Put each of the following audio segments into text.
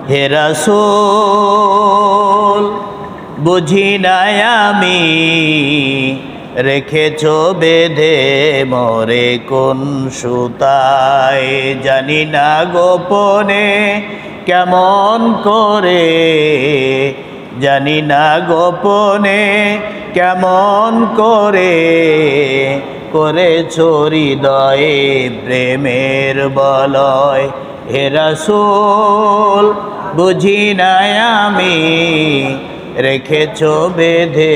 হে রাসূল বুঝি নাই আমি রেখেছ বেঁধে মোরে কোন সুতায়, জানি না গোপনে কেমন করে, জানি না গোপনে কেমন করে করেছ হৃদয়ে প্রেমের বলয়। হে রাসূল বুঝি নাই আমি রেখেছ বেঁধে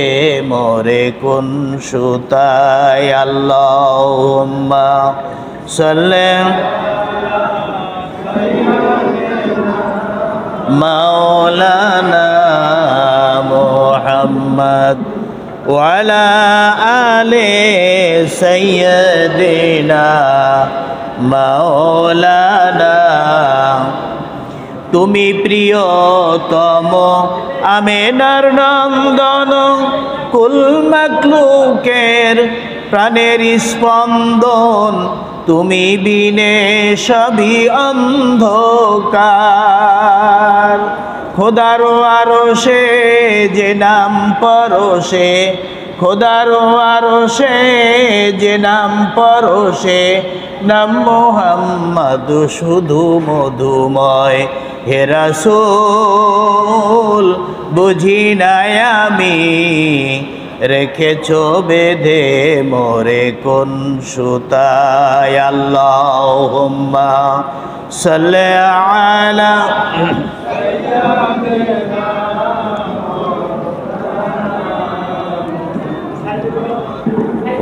মোরে কোন সুতায়। আল্লাহুম্মা সাল্লি মাওলানা মুহাম্মদ ওয়া আলা আলি সাইয়্যিদিনা মাওলানা। তুমি প্রিয়তম আমেনার নন্দন, কুল মাখলুকের প্রাণের স্পন্দন, তুমি বিনে সবই অন্ধকার। খোদারো আরশে যে নাম পরশে, খোদারো আরশে যে নাম পরশে, নাম মুহাম্মদ শুধু মধুময়। হে রাসূল বুঝি নাই আমি রেখেছ বেঁধে মোরে কোন সুতায়। আল্লাহুম্মা সাল্লি আলা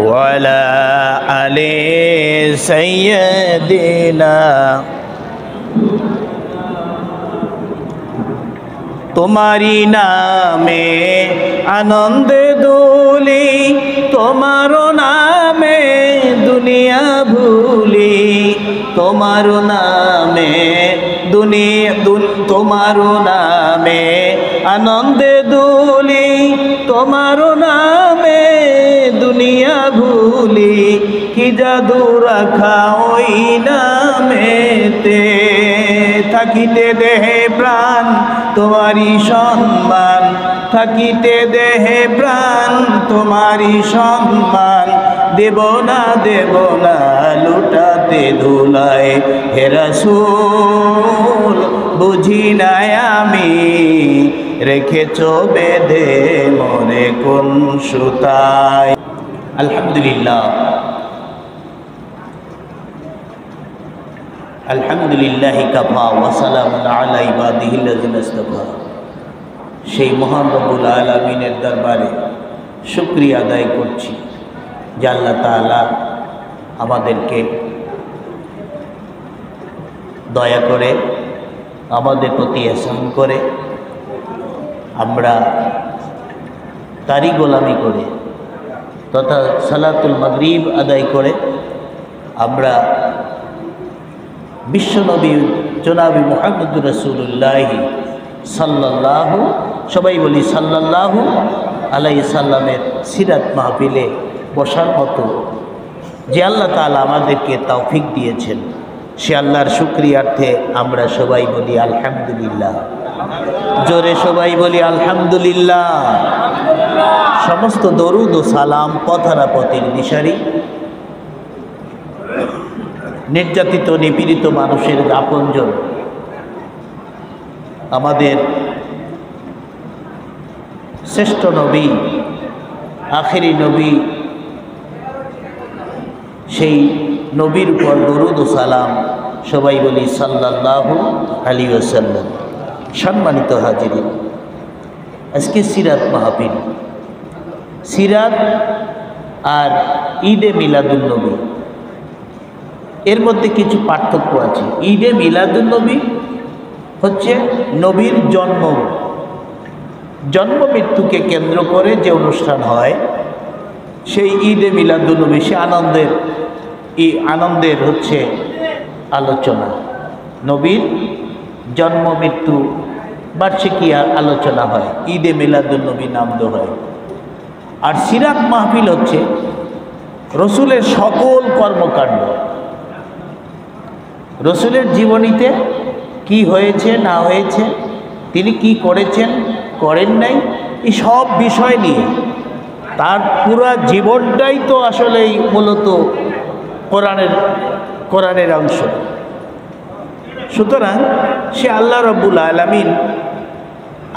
ওয়া আলা আলি সাইয়্যিদিনা। তোমারি নামে আনন্দে দুলি, তোমার নামে দুনিয়া ভুলি, তোমার নামে দুনিয়া, তোমার নামে আনন্দে দুলি, তোমার নামে দুনিয়া ভুলি। কি জাদু রাখা ওই নামেতে, থাকিতে দেহে প্রাণ তোমারি সম্মান, থাকিতে দেহে প্রাণ তোমারি সম্মান। দেব না লুটাতে ধুলায়। হে রাসূল বুঝি নাই আমি রেখেছ বেঁধে মোরে কোন সুতায়। আলহামদুলিল্লাহ, আলহামদুলিল্লাহি কাফা ওয়া সালামুন আলা ইবাদিহিল্লাযিনা ইসতাফা। সেই মহান রব্বুল আলামিনের দরবারে শুকরিয়া আদায় করছি যে আল্লাহ তাআলা আমাদেরকে দয়া করে আমাদের প্রতি ইহসান করে আমরা তারই গোলামি করে তথা সালাতুল মাগরিব আদায় করে আমরা বিশ্বনবী জনাবি মুহাম্মদুর রাসূলুল্লাহ সাল্লাল্লাহু, সবাই বলি সাল্লাল্লাহু আলাইহি সাল্লামের সিরাত মাহফিলে বসার মতো যে আল্লাহ তাআলা আমাদেরকে তৌফিক দিয়েছেন, সে আল্লাহর শুকরিয়ার্থে আমরা সবাই বলি আলহামদুলিল্লাহ। জোরে সবাই বলি আলহামদুলিল্লাহ। সমস্ত দরুদ ও সালাম পথহারা পথের দিশারি, নির্যাতিত নিপীড়িত মানুষের আপনজন আমাদের শ্রেষ্ঠ নবী, আখেরি নবী, সেই নবীর উপর দরুদ ও সালাম সবাই বলি সাল্লাল্লাহু আলাইহি ওয়াসাল্লাম। সম্মানিত হাজিরিন, আজকে সিরাত মাহফিল, সিরাত আর ঈদে মিলাদুন নবী এর মধ্যে কিছু পার্থক্য আছে। ঈদে মিলাদুন নবী হচ্ছে নবীর জন্ম মৃত্যুকে কেন্দ্র করে যে অনুষ্ঠান হয়, সেই ঈদে মিলাদুন নবী সে আনন্দের হচ্ছে আলোচনা, নবীর জন্ম মৃত্যু বার্ষিকী আলোচনা হয়, ঈদে মিলাদুন নবী নাম দেওয়া হয়। আর সিরাত মাহফিল হচ্ছে রসুলের সকল কর্মকাণ্ড, রসুলের জীবনীতে কি হয়েছে না হয়েছে, তিনি কি করেছেন করেন নাই, এই সব বিষয় নিয়ে তার পুরা জীবনটাই তো আসলেই মূলত কোরআনের অংশ। সুতরাং সে আল্লাহ রাব্বুল আলামিন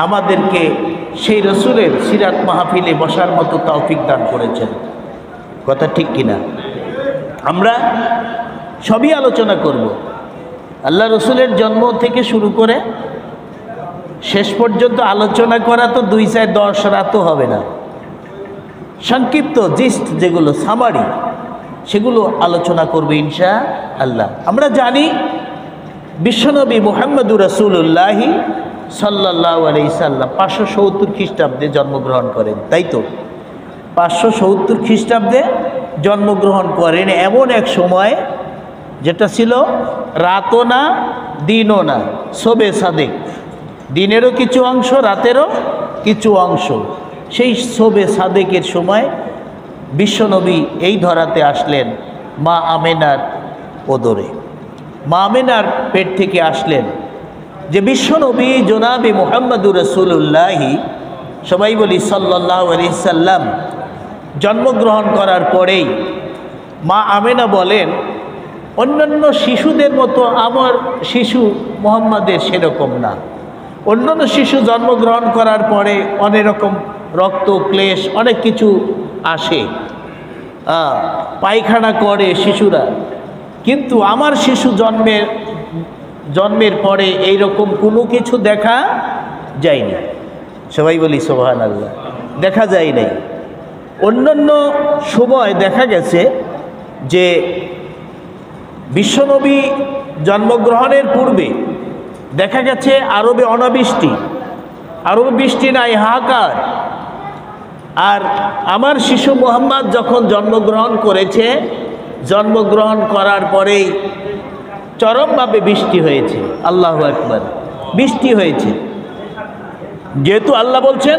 আমাদেরকে সেই রসুলের সিরাত মাহফিলে বসার মতো তৌফিক দান করেছেন। কথা ঠিক কিনা? আমরা সবই আলোচনা করব। আল্লাহ রসুলের জন্ম থেকে শুরু করে শেষ পর্যন্ত আলোচনা করা তো 2-4-10 রাতও হবে না। সংক্ষিপ্ত জিস্ট যেগুলো সামারি, সেগুলো আলোচনা করবে ইনশাআল্লাহ। আমরা জানি বিশ্বনবী মুহাম্মদুর রাসূলুল্লাহি সাল্লাল্লাহু আলাইহি সাল্লাম 570 খ্রিস্টাব্দে জন্মগ্রহণ করেন, তাই তো? 570 খ্রিস্টাব্দে জন্মগ্রহণ করেন এমন এক সময় যেটা ছিল রাতও না দিনও না, শবে সাদেক, দিনেরও কিছু অংশ রাতেরও কিছু অংশ। সেই শবে সাদেকের সময় বিশ্বনবী এই ধরাতে আসলেন মা আমেনার ওদরে। মা আমেনার পেট থেকে আসলেন যে বিশ্বনবী জনাবে মুহাম্মদুর রাসূলুল্লাহি, সবাই বলি সাল্লাল্লাহু আলাইহি সাল্লাম, জন্মগ্রহণ করার পরেই মা আমেনা বলেন, অন্যান্য শিশুদের মতো আমার শিশু মুহাম্মাদের সেরকম না। অন্যান্য শিশু জন্মগ্রহণ করার পরে অনেক রকম রক্ত ক্লেশ অনেক কিছু আসে, পায়খানা করে শিশুরা, কিন্তু আমার শিশু জন্মের পরে এই রকম কোনো কিছু দেখা যায়নি। সবাই বলি সুবহানাল্লাহ, দেখা যায় নাই। অন্যান্য সময় দেখা গেছে যে বিশ্বনবী জন্মগ্রহণের পূর্বে দেখা গেছে আরবে অনাবৃষ্টি, আরবে বৃষ্টি নাই, হাহাকার। আর আমার শিশু মুহাম্মদ যখন জন্মগ্রহণ করেছে, জন্মগ্রহণ করার পরেই চরমভাবে বৃষ্টি হয়েছে। আল্লাহু আকবার, বৃষ্টি হয়েছে। যেহেতু আল্লাহ বলছেন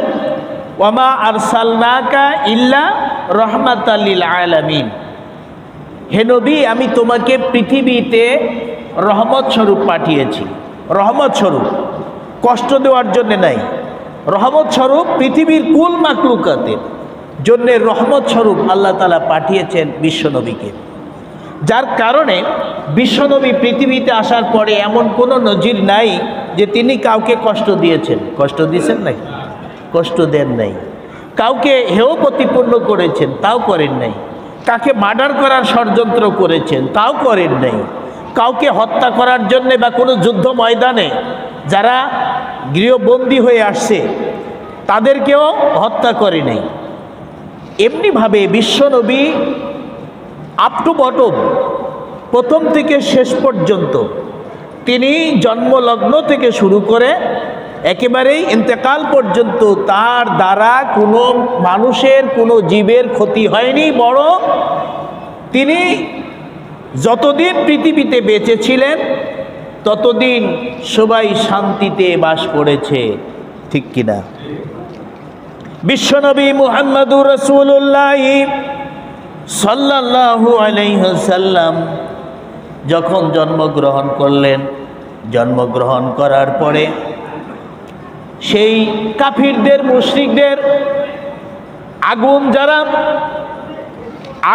ওয়ামা আরসালনাকা ইল্লা রাহমাতাল লিল আলামিন, হে নবী আমি তোমাকে পৃথিবীতে রহমত স্বরূপ পাঠিয়েছি। রহমত স্বরূপ, কষ্ট দেওয়ার জন্য নাই, রহমত স্বরূপ পৃথিবীর কুল মাকলুকাতের জন্য রহমত স্বরূপ আল্লাহ তাআলা পাঠিয়েছেন বিশ্বনবীকে। যার কারণে বিশ্বনবী পৃথিবীতে আসার পরে এমন কোনো নজির নাই যে তিনি কাউকে কষ্ট দিয়েছেন। কষ্ট দিয়েছেন নাকি? কষ্ট দেন নাই। কাউকে হেয় প্রতিপন্ন করেছেন, তাও করেন নাই। কাকে মার্ডার করার ষড়যন্ত্র করেছেন, তাও করেন নাই। কাউকে হত্যা করার জন্য বা কোনো যুদ্ধ ময়দানে যারা গৃহবন্দী হয়ে আসছে তাদেরকেও হত্যা করে নাই। এমনিভাবে বিশ্বনবী আপ টু বটম, প্রথম থেকে শেষ পর্যন্ত তিনি জন্মলগ্ন থেকে শুরু করে একেবারেই ইন্তেকাল পর্যন্ত তার দ্বারা কোনো মানুষের কোনো জীবের ক্ষতি হয়নি, বরং তিনি যতদিন পৃথিবীতে বেঁচে ছিলেন ততদিন সবাই শান্তিতে বাস করেছে। ঠিক কিনা? বিশ্বনবী মুহাম্মদুর রাসূলুল্লাহ সাল্লাল্লাহু আলাইহি ওয়াসাল্লাম যখন জন্মগ্রহণ করলেন, জন্মগ্রহণ করার পরে সেই কাফিরদের, মুশরিকদের আগুন, যারা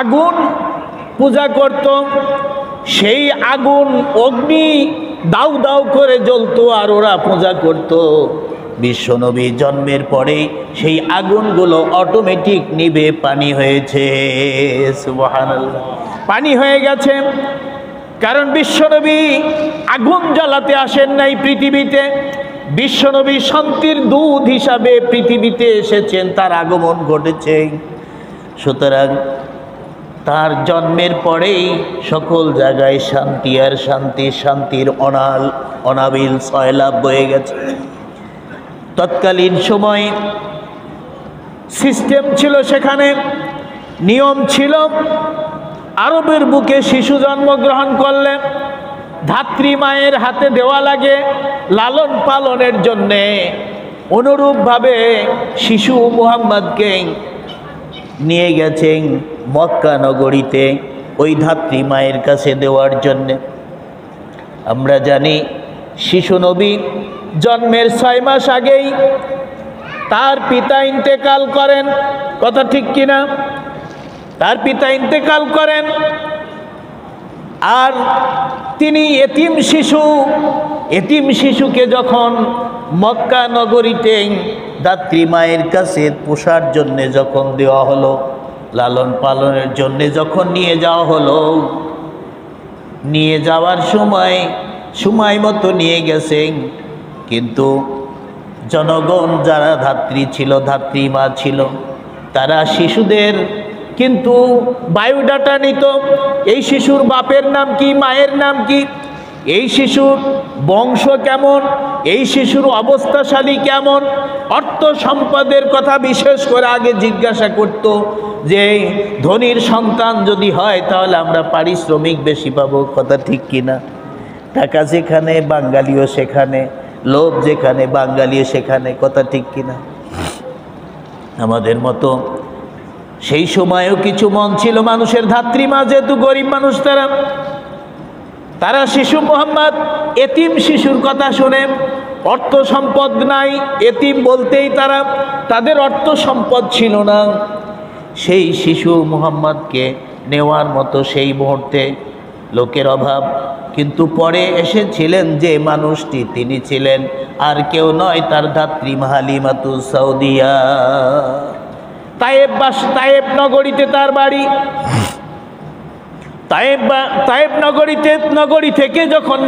আগুন পূজা করত, সেই আগুন অগ্নি দাউ দাউ করে জ্বলতো আর ওরা পূজা করত। বিশ্বনবী জন্মের পরে সেই আগুনগুলো অটোমেটিক নিভে পানি হয়েছে। সুবহানাল্লাহ, পানি হয়ে গেছে। কারণ বিশ্বনবী আগুন জ্বালাতে আসেন নাই পৃথিবীতে, বিশ্বনবী শান্তির দূত হিসাবে পৃথিবীতে এসেছেন, তার আগমন ঘটেছে। সুতরাং তার জন্মের পরেই সকল জায়গায় শান্তি আর শান্তি, শান্তির অনাবিল সয়লাভ বয়ে গেছে। তৎকালীন সময়ে সিস্টেম ছিল, সেখানে নিয়ম ছিল, আরবের বুকে শিশু জন্মগ্রহণ করলে ধাত্রী মায়ের হাতে দেওয়া লাগে লালন পালনের জন্যে। অনুরূপভাবে শিশু মুহাম্মদকে নিয়ে গেছেন মক্কা নগরীতে ওই ধাত্রী মায়ের কাছে দেওয়ার জন্যে। আমরা জানি শিশু নবী জন্মের 6 মাস আগেই তার পিতা ইন্তেকাল করেন। কথা ঠিক কিনা? তার পিতা ইন্তেকাল করেন, আর তিনি এতিম শিশুকে যখন মক্কা নগরীতে দাত্রী মায়ের কাছে পোষার জন্যে যখন দেওয়া হলো, লালন পালনের জন্যে যখন নিয়ে যাওয়া হলো, নিয়ে যাওয়ার সময় মতো নিয়ে গেছেন, কিন্তু জনগণ যারা ধাত্রী ছিল, ধাত্রী মা ছিল, তারা শিশুদের কিন্তু বায়োডাটা নিত। এই শিশুর বাপের নাম কি, মায়ের নাম কি, এই শিশুর বংশ কেমন, এই শিশুর অবস্থাশালী কেমন, অর্থ সম্পদের কথা বিশেষ করে আগে জিজ্ঞাসা করত, যে ধনীর সন্তান যদি হয় তাহলে আমরা পারিশ্রমিক বেশি পাবো। কথা ঠিক কিনা? টাকা যেখানে বাঙালিও সেখানে, লোভ যেখানে বাঙালিও সেখানে। কথা ঠিক কিনা? আমাদের মতো সেই সময়ও কিছু মন ছিল মানুষের, ধাত্রীমা যেহেতু গরিব মানুষ, তারা শিশু মোহাম্মদ এতিম শিশুর কথা শুনে, অর্থ সম্পদ নাই, এতিম বলতেই তাদের অর্থ সম্পদ ছিল না, সেই শিশু মোহাম্মদকে নেওয়ার মতো সেই মুহূর্তে লোকের অভাব। কিন্তু পরে এসেছিলেন যে মানুষটি, তিনি ছিলেন আর কেউ নয়, তার ধাত্রী হালিমাতুস সাউদিয়া। তায়েব নগরীতে তার বাড়ি। তায়েব নগরী থেকে যখন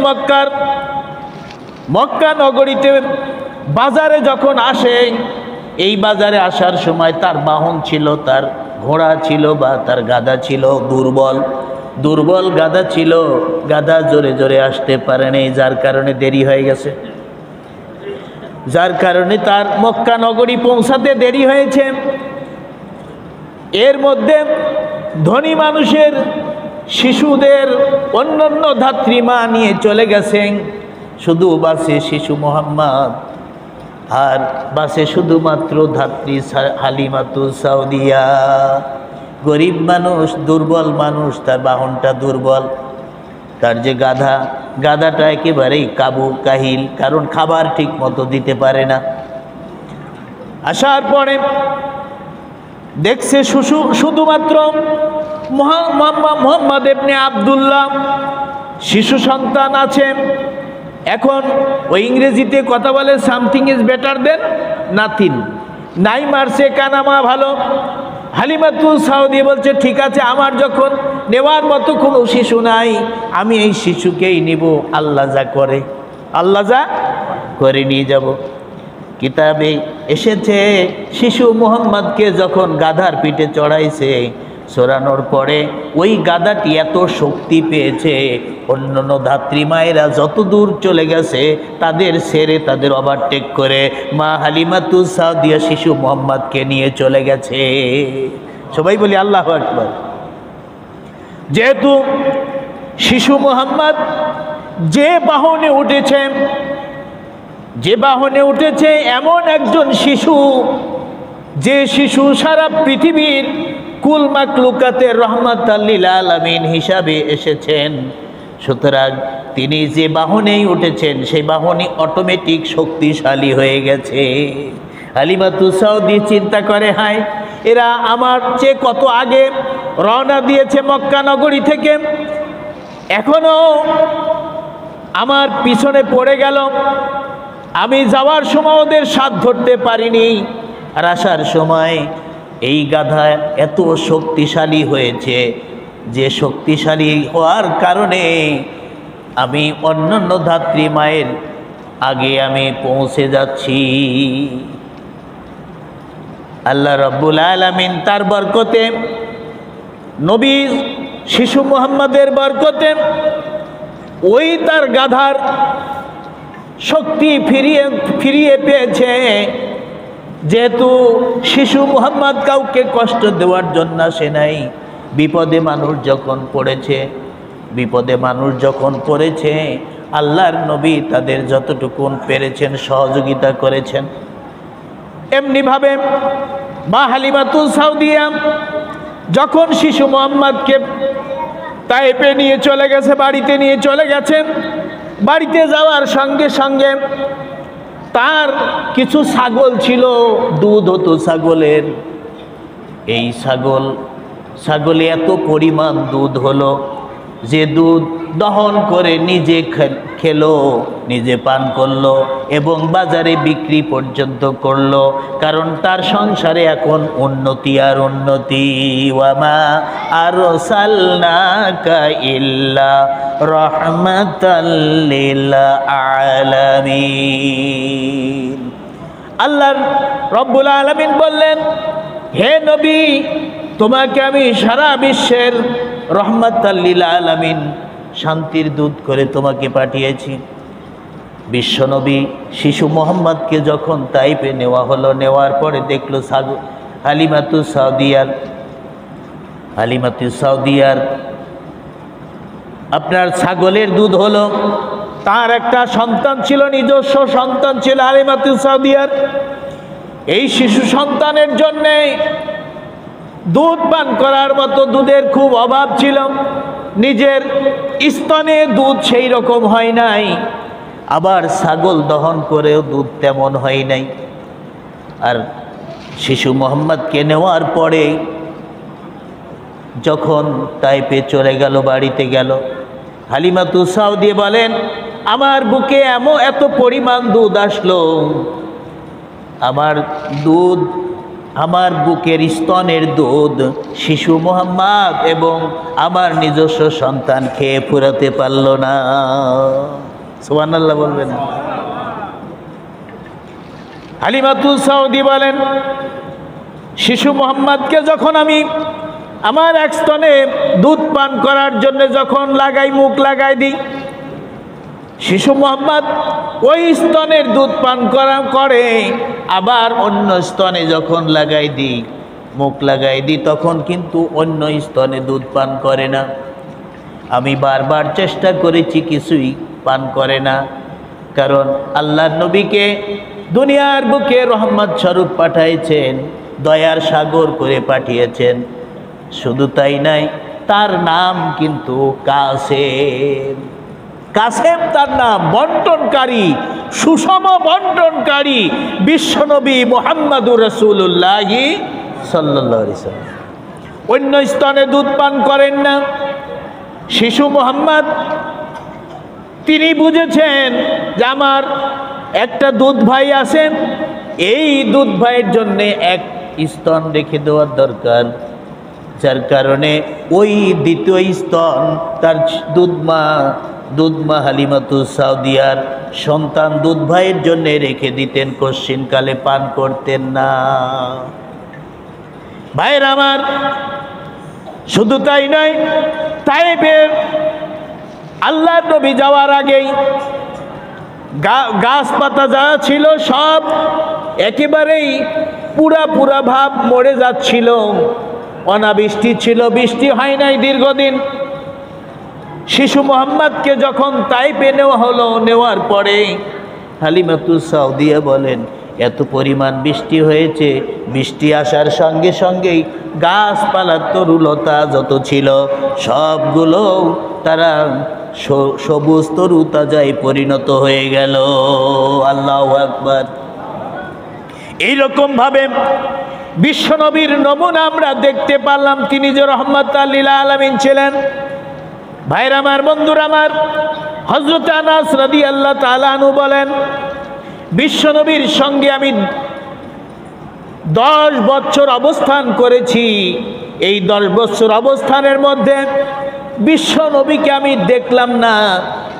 মক্কা নগরীতে বাজারে যখন আসে, এই বাজারে আসার সময় তার বাহন ছিল, তার ঘোড়া ছিল বা তার গাধা ছিল, দুর্বল গাধা ছিল। গাধা জোরে জোরে আসতে পারেনি, যার কারণে দেরি হয়ে গেছে, যার কারণে তার মক্কা নগরী পৌঁছাতে দেরি হয়েছে। এর মধ্যে ধনী মানুষের শিশুদের অন্যান্য ধাত্রীমা নিয়ে চলে গেছেন, শুধু বাসে শিশু মোহাম্মদ, আর বাসে শুধুমাত্র ধাত্রী হালিমাতুস সাউদিয়া। গরিব মানুষ, দুর্বল মানুষ, তার বাহনটা দুর্বল, তার যে গাধাটা একেবারেই কাহিল, কারণ খাবার ঠিক মতো দিতে পারে না। আসার পরে দেখছে শুধুমাত্র মোহাম্মদ ইবনে আব্দুল্লাহ শিশু সন্তান আছে। এখন ওই ইংরেজিতে কথা বলে, something is better then nothing, নাই মারছে কানামা ভালো। হালিমাতুস সাউদিয়া বলছে, ঠিক আছে, আমার যখন নেওয়ার মতো কোনো শিশু নাই, আমি এই শিশুকেই নিব, আল্লাহ যা করে নিয়ে যাব। কিতাবে এসেছে, শিশু মুহাম্মদকে যখন গাধার পিঠে চড়াইছে, চড়ানোর পরে ওই গাধাটি এত শক্তি পেয়েছে, অন্যান্য ধাত্রীমায়েরা যত দূর চলে গেছে তাদের ছেড়ে, তাদের ওভারটেক করে মা হালিমাতুস সাউদিয়া শিশু মুহাম্মদকে নিয়ে চলে গেছে। সবাই বলি আল্লাহু আকবার। যেহেতু শিশু মুহাম্মদ যে বাহনে উঠেছে এমন একজন শিশু, যে শিশু সারা পৃথিবীর কুল মাকলুকাতের রহমাতাল লিল আলামিন হিসাবে এসেছেন, সুতরাং তিনি যে বাহনেই উঠেছেন সেই বাহনই অটোমেটিক শক্তিশালী হয়ে গেছে। হালিমাতুস সাউদি চিন্তা করে, হায়, এরা আমার চেয়ে কত আগে রওনা দিয়েছে মক্কা নগরী থেকে, এখনো আমার পিছনে পড়ে গেল, আমি যাওয়ার সময় ওদের সাথ ধরতে পারিনি, আর আসার সময় এই গাধা এত শক্তিশালী হয়েছে যে শক্তিশালী হওয়ার কারণে আমি অন্যান্য ধাত্রী মায়ের আগে আমি পৌঁছে যাচ্ছি। আল্লাহ রাব্বুল আলামিন তার বরকতে, নবী শিশু মুহাম্মদের বরকতে ওই তার গাধার শক্তি ফিরিয়ে পেয়েছে। যেহেতু শিশু মুহাম্মদ কাউকে কষ্ট দেওয়ার জন্য আসে নাই, বিপদে মানুষ যখন পড়েছে আল্লাহর নবী তাদের যতটুকু পেরেছেন সহযোগিতা করেছেন। এমনিভাবে মা হালিমাতুস সাউদিয়া যখন শিশু মুহাম্মদকে তায়েফে নিয়ে চলে গেছে, বাড়িতে নিয়ে চলে গেছেন, বাড়িতে যাওয়ার সঙ্গে সঙ্গে তার কিছু ছাগল ছিল, দুধ হতো ছাগলের। এই ছাগলে এত পরিমাণ দুধ হলো যে দুধ দহন করে নিজে খেলো, নিজে পান করলো এবং বাজারে বিক্রি পর্যন্ত করলো। কারণ তার সংসারে এখন উন্নতি আর উন্নতি। ওয়ামা আরসালনাকা ইল্লা রাহমাতাল লিল আলামিন। আল্লাহ রব্বুল আলামিন বললেন, হে নবী, তোমাকে আমি সারা বিশ্বের রহমাতাল লিল আলামিন, শান্তির দূত করে তোমাকে পাঠিয়েছি। বিশ্বনবী শিশু মোহাম্মদকে যখন তাইপে নেওয়া হলো, নেওয়ার পরে দেখলো হালিমাতু সাউদিয়ার আপনার ছাগলের দুধ হলো। তার একটা সন্তান ছিল, নিজস্ব সন্তান ছিল হালিমাতু সাউদিয়ার। এই শিশু সন্তানের জন্যে দুধ পান করার মতো দুধের খুব অভাব ছিল। নিজের স্তনে দুধ সেই রকম হয় নাই, আবার ছাগল দহন করেও দুধ তেমন হয় নাই। আর শিশু মোহাম্মদকে নেওয়ার পরে যখন তাইপে চলে গেল, বাড়িতে গেল, হালিমাতু সাউদিয়া বলেন, আমার বুকে এত পরিমাণ দুধ আসলো, আমার বুকের স্তনের দুধ শিশু মোহাম্মদ এবং আমার নিজস্ব সন্তান খেয়ে ফুরাতে পারল না। সুবহানাল্লাহ বলবেন। হালিমাতু সাউদি বলেন, শিশু মোহাম্মদকে যখন আমি আমার এক স্তনে দুধ পান করার জন্য যখন মুখ লাগাই দিই, শিশু মোহাম্মদ ওই স্তনের দুধ পান করে, আবার অন্য স্তনে যখন মুখ লাগাই দিই তখন কিন্তু অন্য স্তনে দুধ পান করে না। আমি বারবার চেষ্টা করেছি, কিছুই পান করে না। কারণ আল্লাহর নবীকে দুনিয়ার বুকে রহমত স্বরূপ পাঠাইছেন, দয়ার সাগর করে পাঠিয়েছেন। শুধু তাই নাই, তার নাম কিন্তু কাসেম। কাসেম তার নাম, বন্টনকারী, সুষম বন্টনকারী বিশ্বনবী মুহাম্মদুর রাসূলুল্লাহ সাল্লাল্লাহু আলাইহি ওয়াসাল্লাম। অন্য স্তনে দুধ পান করেন না। শিশু মোহাম্মদ তিনি বুঝেছেন যে আমার একটা দুধ ভাই আছেন, এই দুধ ভাইয়ের জন্য এক স্তন রেখে দেওয়ার দরকার। যার কারণে ওই দ্বিতীয় স্তন তার দুধমা হালিমাতু সাউদিয়ার সন্তান দুধ ভাইয়ের জন্য রেখে দিতেন, কশ্চিনকালে পান করতেন না। ভাইয়ের আমার, শুধু তাই নয়, তাইফের আল্লাহর নবী যাওয়ার আগেই গাছপাতা যা ছিল সব একেবারেই পুরা ভাব মরে যাচ্ছিল। অনাবৃষ্টি ছিল, বৃষ্টি হয় নাই দীর্ঘদিন। শিশু মোহাম্মদকে যখন তাইপে নেওয়া হলো, নেওয়ার পরে হালিমাতু সাউদিয়া বলেন, এত পরিমাণ বৃষ্টি হয়েছে, বৃষ্টি আসার সঙ্গে সঙ্গেই গাছপালার তরুলতা যত ছিল সবগুলো তারা সবুজ তরুতাজায় পরিণত হয়ে গেল। আল্লাহু আকবার। এইরকম ভাবে বিশ্বনবীর নমুনা আমরা দেখতে পারলাম। তিনি যে রহমাতাল লিল আলামিন ছিলেন। ভাইরা আমার, বন্ধুরা আমার, হযরত আনাস রাদিয়াল্লাহু তাআলা আনহু বলেন, বিশ্বনবীর সঙ্গে আমি 10 বছর অবস্থান করেছি। এই 10 বছর অবস্থানের মধ্যে বিশ্বনবীকে আমি দেখলাম না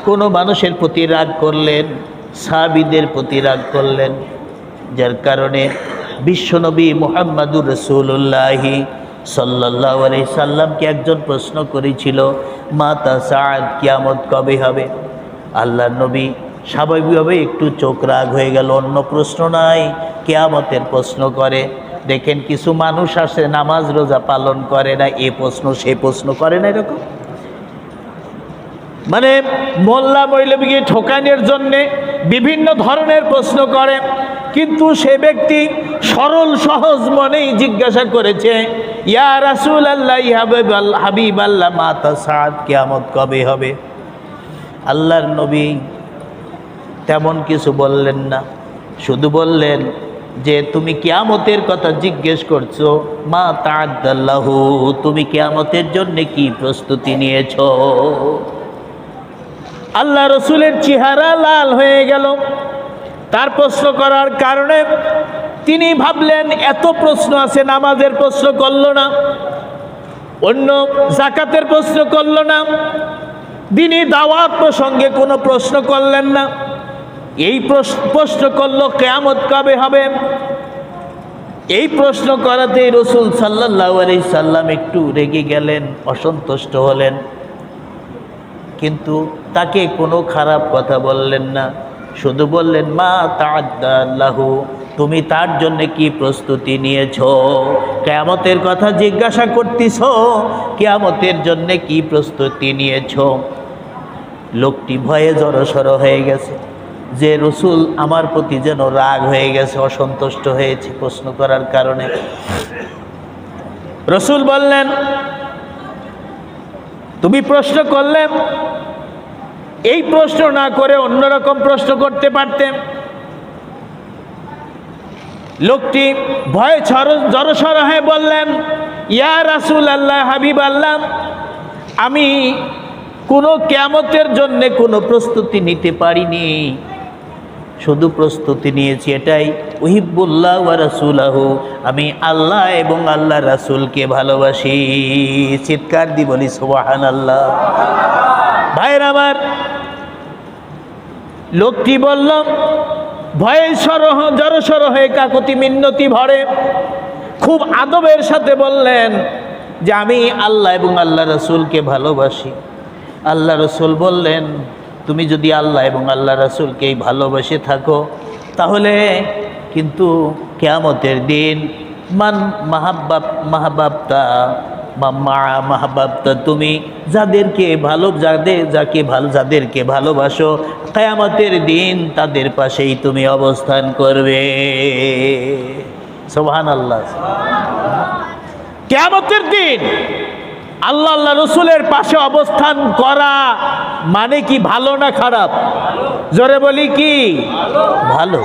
কোনো মানুষের প্রতি রাগ করলেন, সাহাবীদের প্রতি রাগ করলেন। যার কারণে বিশ্বনবী মুহাম্মদুর রাসূলুল্লাহ সাল্লাল্লাহু আলাইহি সাল্লামকে একজন প্রশ্ন করেছিল, মাতা সাআত, কিয়ামত কবে হবে? আল্লাহর নবী স্বাভাবিকভাবে একটু চোখ রাগ হয়ে গেল। অন্য প্রশ্ন নাই, কিয়ামতের প্রশ্ন করে। দেখেন কিছু মানুষ আসে নামাজ রোজা পালন করে না, এ প্রশ্ন সে প্রশ্ন করে না, এরকম মানে মোল্লা মৌলবীকে ঠকানোর জন্যে বিভিন্ন ধরনের প্রশ্ন করে। কিন্তু সে ব্যক্তি সরল সহজ মনেই জিজ্ঞাসা করেছে, ইয়া রাসূলুল্লাহ, হাবিব আল্লাহ, মাতা সাআত, কিয়ামত কবে হবে? আল্লাহর নবী তেমন কিছু বললেন না, শুধু বললেন যে তুমি কিয়ামতের কথা জিজ্ঞেস করছো, মা তাআদ্দাল্লাহু, তুমি কিয়ামতের জন্য কি প্রস্তুতি নিয়েছো? আল্লাহ রসুলের চেহারা লাল হয়ে গেল। তার প্রশ্ন করার কারণে তিনি ভাবলেন এত প্রশ্ন আছে, নামাজের প্রশ্ন করল না, অন্য যাকাতের প্রশ্ন করল না, দ্বীনি দাওয়াত প্রসঙ্গে কোনো প্রশ্ন করলেন না, এই প্রশ্ন করলো কিয়ামত কবে হবে। এই প্রশ্ন করাতেই রসুল সাল্লাল্লাহু আলাইহি সাল্লাম একটু রেগে গেলেন, অসন্তুষ্ট হলেন, কিন্তু তাকে কোনো খারাপ কথা বললেন না, শুধু বললেন মা তাআদ্দাল্লাহু, তুমি তার জন্য কি প্রস্তুতি নিয়েছো? কিয়ামতের কথা জিজ্ঞাসা করতেছো, কিয়ামতের জন্য কি প্রস্তুতি নিয়েছো? লোকটি ভয়ে জড়সড় হয়ে গেছে যে রসুল আমার প্রতি যেন রাগ হয়ে গেছে, অসন্তুষ্ট হয়েছে প্রশ্ন করার কারণে। রসুল বললেন তুমি প্রশ্ন করলে, এই প্রশ্ন না করে অন্যরকম প্রশ্ন করতে পারতেন। লোকটি ভয়ে জড়সড় হয়ে বললেন, ইয়া রাসূলুল্লাহ, হাবিব আল্লাহ, আমি কোনো কিয়ামতের জন্য কোনো প্রস্তুতি নিতে পারিনি, শুধু প্রস্তুতি নিয়েছি এটাই, উহিব্বুল্লাহ ওয়া রাসূলাহু, আমি আল্লাহ এবং আল্লাহ রাসূলকে ভালোবাসি। চিৎকার দি বলি সুবহানাল্লাহ। ভাইরা আমার, লোকটি বলল ভয়ে জড়সড় হয়ে কাকুতি মিন্নতি ভরে খুব আদবের সাথে বললেন যে আমি আল্লাহ এবং আল্লাহ রাসূলকে ভালোবাসি। আল্লাহ রাসূল বললেন তুমি যদি আল্লাহ এবং আল্লাহ রাসূলকেই ভালোবেসে থাকো, তাহলে কিন্তু কিয়ামতের দিন মান মাহাব্বাবতা, তুমি যাদেরকে যাদেরকে ভালোবাসো, কিয়ামতের দিন তাদের পাশেই তুমি অবস্থান করবে। সুবহানাল্লাহ। কিয়ামতের দিন আল্লাহ আল্লাহ রসুলের পাশে অবস্থান করা মানে কি ভালো না খারাপ? জোরে বলি কি ভালো।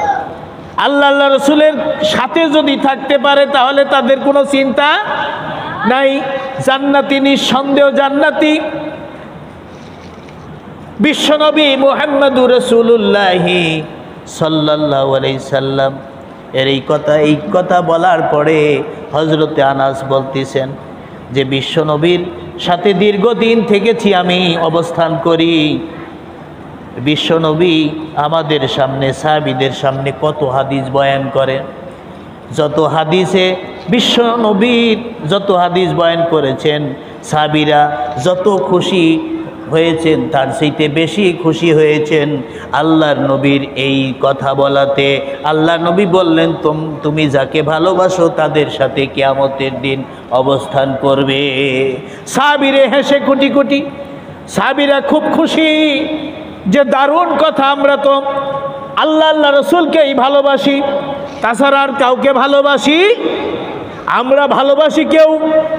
আল্লাহ আল্লাহ রসুলের সাথে যদি থাকতে পারে তাহলে তাদের কোনো চিন্তা নাই, জান্নাতি, নিঃসন্দেহ জান্নাতি। বিশ্বনবী মুহাম্মদুর রাসূলুল্লাহ সাল্লাল্লাহু আলাইহি সাল্লাম এর এই কথা বলার পরে হযরতে আনাস বলতেছেন যে বিশ্বনবীর সাথে দীর্ঘদিন থেকেছি আমি, অবস্থান করি। বিশ্বনবী আমাদের সামনে, সাহাবীদের সামনে কত হাদিস বয়ান করেন, যত হাদিসে বিশ্বনবীর যত হাদিস বয়ান করেছেন, সাহাবীরা যত খুশি হয়েছেন তার চাইতে বেশি খুশি হয়েছেন আল্লাহর নবীর এই কথা বলাতে। আল্লাহর নবী বললেন তুমি যাকে ভালোবাসো তাদের সাথে কিয়ামতের দিন অবস্থান করবে। সাহাবীরা হেসে কোটি কোটি, সাহাবীরা খুব খুশি যে দারুণ কথা, আমরা তো আল্লাহ আল্লাহ রসুলকেই ভালোবাসি, তাছাড়া আর কাউকে ভালোবাসি? আমরা ভালোবাসি, কেউ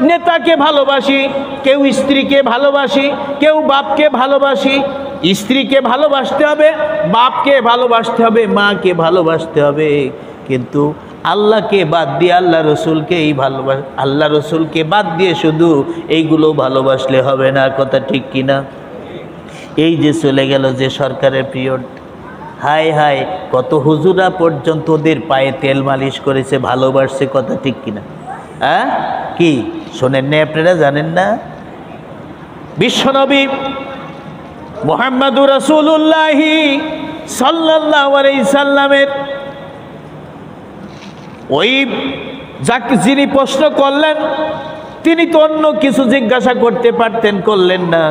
নেতাকে ভালোবাসি, কেউ স্ত্রীকে ভালোবাসি, কেউ বাপকে ভালোবাসি। স্ত্রীকে ভালোবাসতে হবে, বাপকে ভালোবাসতে হবে, মাকে ভালোবাসতে হবে, কিন্তু আল্লাহকে বাদ দিয়ে আল্লাহ রসুলকেই আল্লাহ রসুলকে বাদ দিয়ে শুধু এইগুলো ভালোবাসলে হবে না। কথা ঠিক কিনা? এই যে চলে গেল যে সরকারের পিরিয়ড, হায় হায়, কত হুজুরা পর্যন্ত ওদের পায়ে তেল মালিশ করেছে, ভালোবাসছে। কথা ঠিক কিনা? হ্যাঁ, কি শোনেন না আপনারা? জানেন না বিশ্বনবী মুহাম্মদুর রাসূলুল্লাহ সাল্লাল্লাহু আলাইহি সাল্লামের ওই যিনি প্রশ্ন করলেন তিনি তো অন্য কিছু জিজ্ঞাসা করতে পারতেন, করলেন না।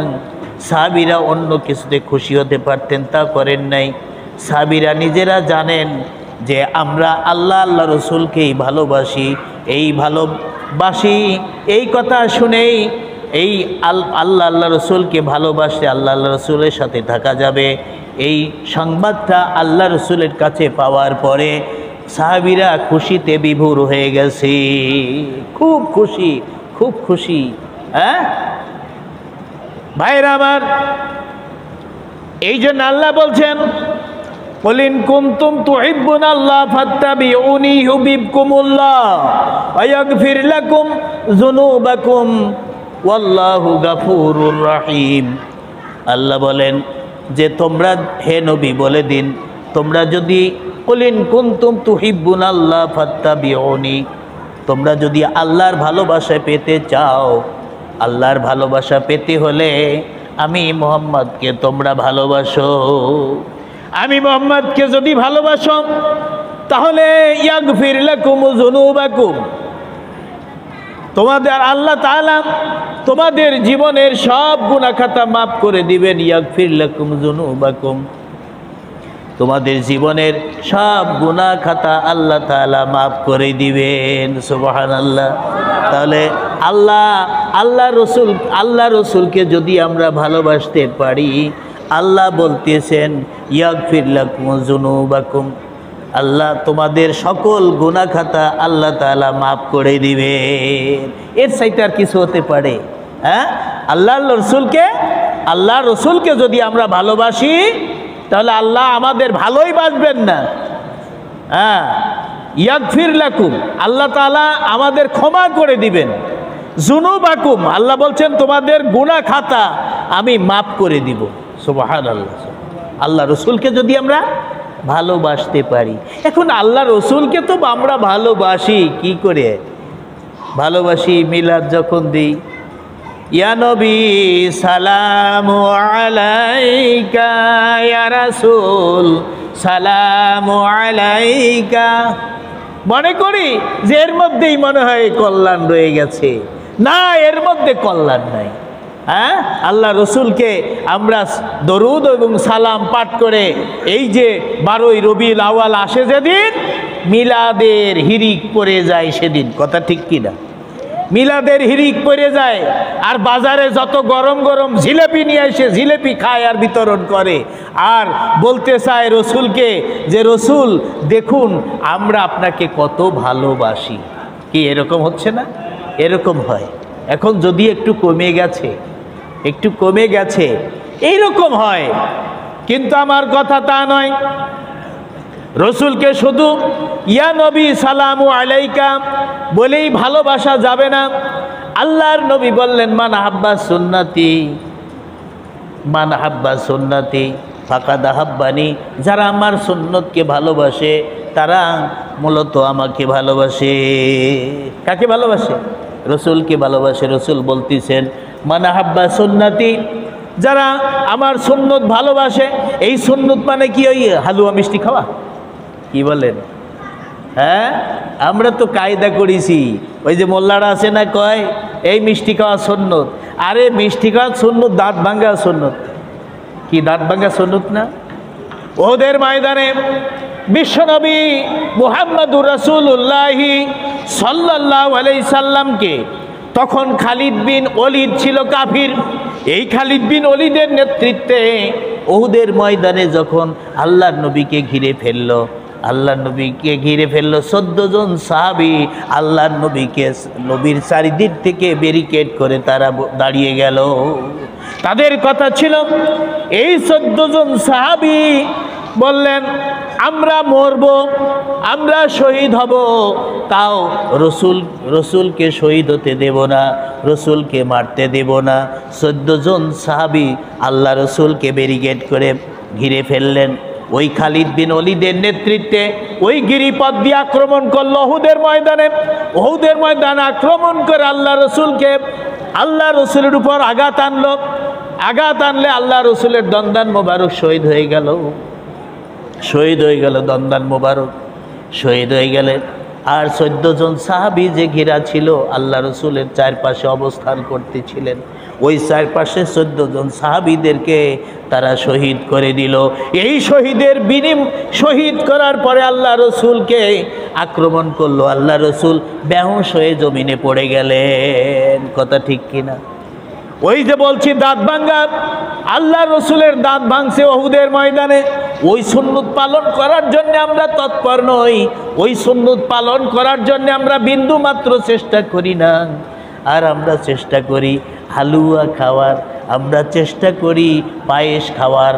সাহাবীরা অন্য কিছুতে খুশি হতে পারতেন, তা করেন নাই। সাহাবীরা নিজেরা জানেন যে আমরা আল্লাহ আল্লাহ রসুলকেই ভালোবাসি, এই কথা শুনেই এই আল্লাহ আল্লাহ রসুলকে ভালোবাসে আল্লাহ আল্লাহ রসুলের সাথে থাকা যাবে, এই সংবাদটা আল্লাহ রসুলের কাছে পাওয়ার পরে সাহাবীরা খুশিতে বিভোর হয়ে গেছে, খুব খুশি, খুব খুশি। হ্যাঁ ভাইরা আমার, এই জন্য আল্লাহ বলছেন, কুল ইন কুনতুম তুহিব্বুনাল্লাহ ফাত্তাবিউনি ইউহিব্বুকুমুল্লাহ ওয়া ইয়াগফির লাকুম যুনুবাকুম ওয়াল্লাহু গাফুরুর রহিম। আল্লাহ বলেন যে তোমরা, হে নবী বলে দিন, তোমরা যদি কুল ইন কুনতুম তুহিব্বুনাল্লাহ ফাত্তাবিউনি, তোমরা যদি আল্লাহর ভালোবাসা পেতে চাও, আল্লাহর ভালোবাসা পেতে হলে আমি মুহাম্মদকে তোমরা ভালোবাসো। আমি মুহাম্মদকে যদি ভালোবাসো তাহলে ইয়াগফির লাকুম যুনুবাকুম, তোমাদের আল্লাহ তাআলা তোমাদের জীবনের সব গুনাহ খাতা মাফ করে দিবেন। ইয়াগফির লাকুম যুনুবাকুম, তোমাদের জীবনের সব গুনাহ খাতা আল্লাহ তাআলা মাফ করে দিবেন। সুবহানাল্লাহ। তাহলে আল্লাহ রসুলকে যদি আমরা ভালোবাসতে পারি, আল্লাহ বলতেছেন ইয়াগফির লাকুম যুনুবাকুম, আল্লাহ তোমাদের সকল গুনাহ খাতা আল্লাহ তাআলা মাফ করে দিবেন। এর চাইতে আর কিছু হতে পারে? হ্যাঁ, আল্লাহ রসুলকে যদি আমরা ভালোবাসি তাহলে আল্লাহ আমাদের ভালোই বাসবেন না। হ্যাঁ, ইয়াগফির লাকুম, আল্লাহ তাআলা আমাদের ক্ষমা করে দিবেন। যুনুবাকুম, আল্লাহ বলছেন তোমাদের গুনাহ খাতা আমি মাফ করে দিব। সুবহানাল্লাহ। আল্লাহ রসুলকে যদি আমরা ভালোবাসতে পারি, এখন আল্লাহ রসুলকে তো আমরা ভালোবাসি, কি করে ভালোবাসি? মিলাদ যখন দিই, ইয়া নবী সালামু আলাইকা, ইয়া রাসূল সালামু আলাইকা, মনে করি যে এর মধ্যেই মনে হয় কল্যাণ রয়ে গেছে। না, এর মধ্যে কল্যাণ নাই। হ্যাঁ, আল্লাহ রসুলকে আমরা দরুদ এবং সালাম পাঠ করে, এই যে 12ই রবিউল আউয়াল আসে যেদিন, মিলাদের হিরিক পড়ে যায় সেদিন। কথা ঠিক কিনা? মিলাদের হিরিক পড়ে যায়, আর বাজারে যত গরম গরম জিলেপি নিয়ে এসে জিলেপি খায় আর বিতরণ করে, আর বলতে চায় রসুলকে যে রসুল দেখুন আমরা আপনাকে কত ভালোবাসি। কি এরকম হচ্ছে না? এরকম হয়। এখন যদি একটু কমে গেছে এইরকম হয়, কিন্তু আমার কথা তা নয়। রসুলকে শুধু ইয়া নবী সালামু আলাইকা বলেই ভালোবাসা যাবে না। আল্লাহর নবী বললেন মান হাব্বা সুন্নতি ফাকাদ হাব্বানি, যারা আমার সুন্নতকে ভালোবাসে তারা মূলত আমাকে ভালোবাসে। কাকে ভালোবাসে? রসুলকে ভালোবাসে। রসুল বলতেছেন মান হাব্বা সুন্নতি, যারা আমার সুন্নত ভালোবাসে। এই সুন্নত মানে কি? ওই হালুয়া মিষ্টি খাওয়া? কি বলেন? হ্যাঁ, আমরা তো কায়দা করেছি, ওই যে মোল্লারা আছে না, কয় এই মিষ্টি খাওয়া সুন্নত। আরে মিষ্টি খাওয়া সুন্নত, দাঁত ভাঙ্গা সুন্নত। কি দাঁত ভাঙ্গা সুন্নত না? ওদের ময়দানে বিশ্বনবী মুহাম্মদুর রাসূলুল্লাহ সাল্লাল্লাহু আলাইহি সাল্লামকে, তখন খালিদ বিন ওলীদ ছিল কাফির। এই খালিদ বিন ওলীদের নেতৃত্বে ওহুদের ময়দানে যখন আল্লাহর নবীকে ঘিরে ফেললো, 14 জন সাহাবী আল্লাহর নবীর চারিদিক থেকে ব্যারিকেড করে তারা দাঁড়িয়ে গেল। তাদের কথা ছিল, এই 14 জন সাহাবী বললেন আমরা মরব, আমরা শহীদ হব, তাও রসুলকে শহীদ হতে দেব না, রসুলকে মারতে দেব না। 14 জন সাহাবী আল্লাহ রসুলকে ব্যারিকেড করে ঘিরে ফেললেন। ওই খালিদ বিন ওলীদের নেতৃত্বে ওই গিরিপথ দিয়ে আক্রমণ করলো ওহুদের ময়দানে। ওহুদের ময়দানে আক্রমণ করে আল্লাহ রসুলের উপর আঘাত আনলে আল্লাহ রসুলের দন্দান মোবারক শহীদ হয়ে গেল। দন্দান মোবারক শহীদ হয়ে গেলেন। আর 14 জন সাহাবী যে ঘেরা ছিল আল্লাহ রসুলের চারপাশে অবস্থান করতেছিলেন, ওই চারপাশে 14 জন সাহাবীদেরকে তারা শহীদ করে দিল। এই শহীদ করার পরে আল্লাহ রসুলকে আক্রমণ করলো। আল্লাহ রসুল বেহুশ হয়ে জমিনে পড়ে গেলেন। কথা ঠিক কিনা? ওই যে বলছি দাঁত ভাঙ্গা, আল্লাহ রসুলের দাঁত ভাঙছে ওহুদের ময়দানে। ওই সুন্নত পালন করার জন্য আমরা তৎপর নই, ওই সুন্নত পালন করার জন্য আমরা বিন্দু মাত্র চেষ্টা করি না। আর আমরা চেষ্টা করি হালুয়া খাওয়ার, আমরা চেষ্টা করি পায়েস খাওয়ার,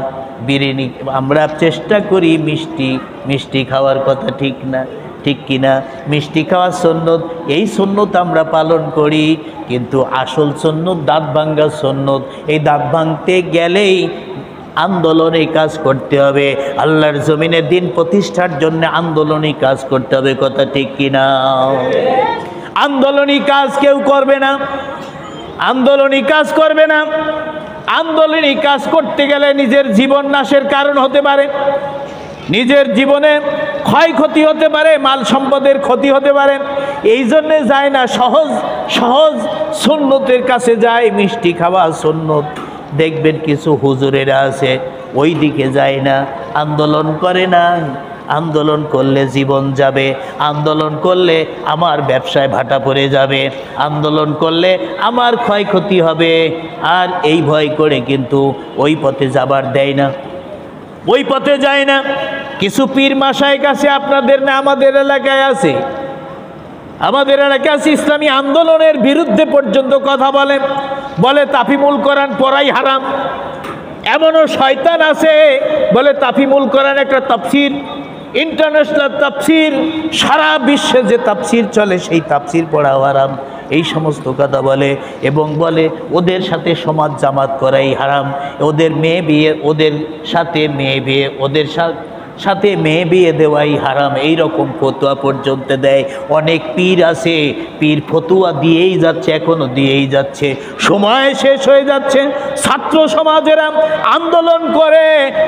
বিরিয়ানি, আমরা চেষ্টা করি মিষ্টি মিষ্টি খাওয়ার কথা, ঠিক না? ঠিক কিনা? মিষ্টি খাওয়ার সুন্নত, এই সুন্নত আমরা পালন করি, কিন্তু আসল সুন্নত দাঁত ভাঙ্গা সুন্নত। এই দাঁত ভাঙতে গেলেই আন্দোলনে কাজ করতে হবে, আল্লাহর জমিনে দিন প্রতিষ্ঠার জন্য আন্দোলনী কাজ করতে হবে, কথা ঠিক কিনা? আন্দোলনী কাজ কেউ করবে না, আন্দোলনী কাজ করবে না। আন্দোলনী কাজ করতে গেলে নিজের জীবন নাশের কারণ হতে পারে, নিজের জীবনে ক্ষয়ক্ষতি হতে পারে, মাল সম্পদের ক্ষতি হতে পারে। এই জন্যে যায় না, সহজ সহজ সুন্নতের কাছে যায়। মিষ্টি খাওয়া সুন্নত, দেখবেন কিছু হুজুরেরা আছে ওই দিকে যায় না, আন্দোলন করে না। আন্দোলন করলে জীবন যাবে, আন্দোলন করলে আমার ব্যবসায় ভাটা পড়ে যাবে, আন্দোলন করলে আমার ক্ষয়ক্ষতি হবে, আর এই ভয় করে কিন্তু ওই পথে যাবার দেয় না, ওই পথে যায় না। কিছু পীর মাশায়েখ কাছে আপনাদের না আমাদের এলাকায় আছে, আমাদের এলাকায় আছে, ইসলামী আন্দোলনের বিরুদ্ধে পর্যন্ত কথা বলেন, বলে তাফিমুল কোরআন পড়াই হারাম। এমনও শয়তান আছে বলে তাফিমুল কোরআন একটা তাফসির, ইন্টারন্যাশনাল তাফসির, সারা বিশ্বে যে তাফসির চলে সেই তাফসির পড়া হারাম, এই সমস্ত কথা বলে। এবং বলে ওদের সাথে সমাজ জামাত করাই হারাম, ওদের মেয়ে বিয়ে, ওদের সাথে মেয়ে বিয়ে, ওদের সাথে মেয়ে বিয়ে দেওয়াই হারাম, এই রকম ফতুয়া পর্যন্ত দেয়। অনেক পীর আছে, পীর ফতুয়া দিয়েই যাচ্ছে, এখনো দিয়েই যাচ্ছে। সময় শেষ হয়ে যাচ্ছে, ছাত্র সমাজেরা আন্দোলন করে